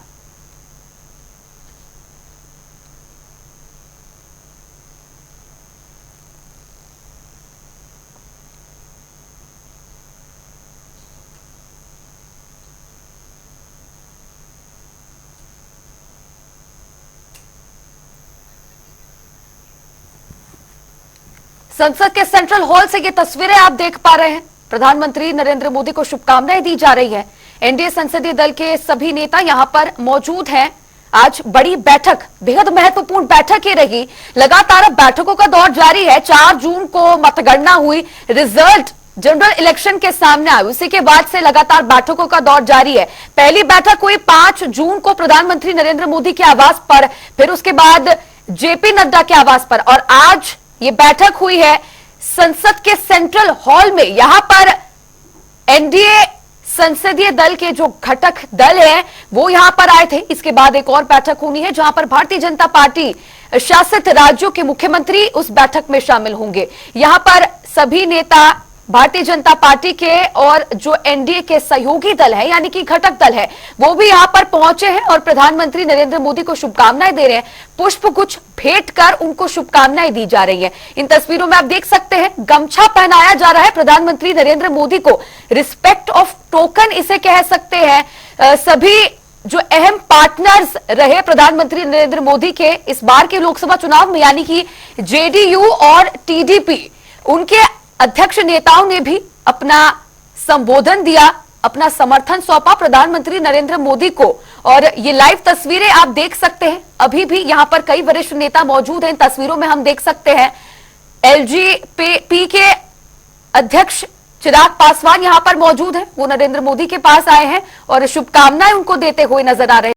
संसद के सेंट्रल हॉल से ये तस्वीरें आप देख पा रहे हैं। प्रधानमंत्री नरेंद्र मोदी को शुभकामनाएं दी जा रही है। एनडीए संसदीय दल के सभी नेता यहां पर मौजूद हैं। आज बड़ी बैठक, बेहद महत्वपूर्ण बैठक ही रही। लगातार अब बैठकों का दौर जारी है। 4 जून को मतगणना हुई, रिजल्ट जनरल इलेक्शन के सामने आए, उसी के बाद से लगातार बैठकों का दौर जारी है। पहली बैठक हुई 5 जून को प्रधानमंत्री नरेंद्र मोदी के आवास पर, फिर उसके बाद जेपी नड्डा के आवास पर, और आज ये बैठक हुई है संसद के सेंट्रल हॉल में। यहां पर एनडीए संसदीय दल के जो घटक दल हैं वो यहां पर आए थे। इसके बाद एक और बैठक होनी है जहां पर भारतीय जनता पार्टी शासित राज्यों के मुख्यमंत्री उस बैठक में शामिल होंगे। यहां पर सभी नेता भारतीय जनता पार्टी के और जो एनडीए के सहयोगी दल है यानी कि घटक दल है वो भी यहां पर पहुंचे हैं और प्रधानमंत्री नरेंद्र मोदी को शुभकामनाएं दे रहे हैं। पुष्पगुच्छ भेंट कर उनको शुभकामनाएं दी जा रही हैं। इन तस्वीरों में आप देख सकते हैं गमछा पहनाया जा रहा है प्रधानमंत्री नरेंद्र मोदी को। रिस्पेक्ट ऑफ टोकन इसे कह सकते हैं। सभी जो अहम पार्टनर्स रहे प्रधानमंत्री नरेंद्र मोदी के इस बार के लोकसभा चुनाव में यानी कि जेडीयू और टीडीपी, उनके अध्यक्ष नेताओं ने भी अपना संबोधन दिया, अपना समर्थन सौंपा प्रधानमंत्री नरेंद्र मोदी को। और ये लाइव तस्वीरें आप देख सकते हैं। अभी भी यहां पर कई वरिष्ठ नेता मौजूद हैं। इन तस्वीरों में हम देख सकते हैं एलजेपी के अध्यक्ष चिराग पासवान यहां पर मौजूद हैं। वो नरेंद्र मोदी के पास आए हैं और शुभकामनाएं उनको देते हुए नजर आ रहे हैं।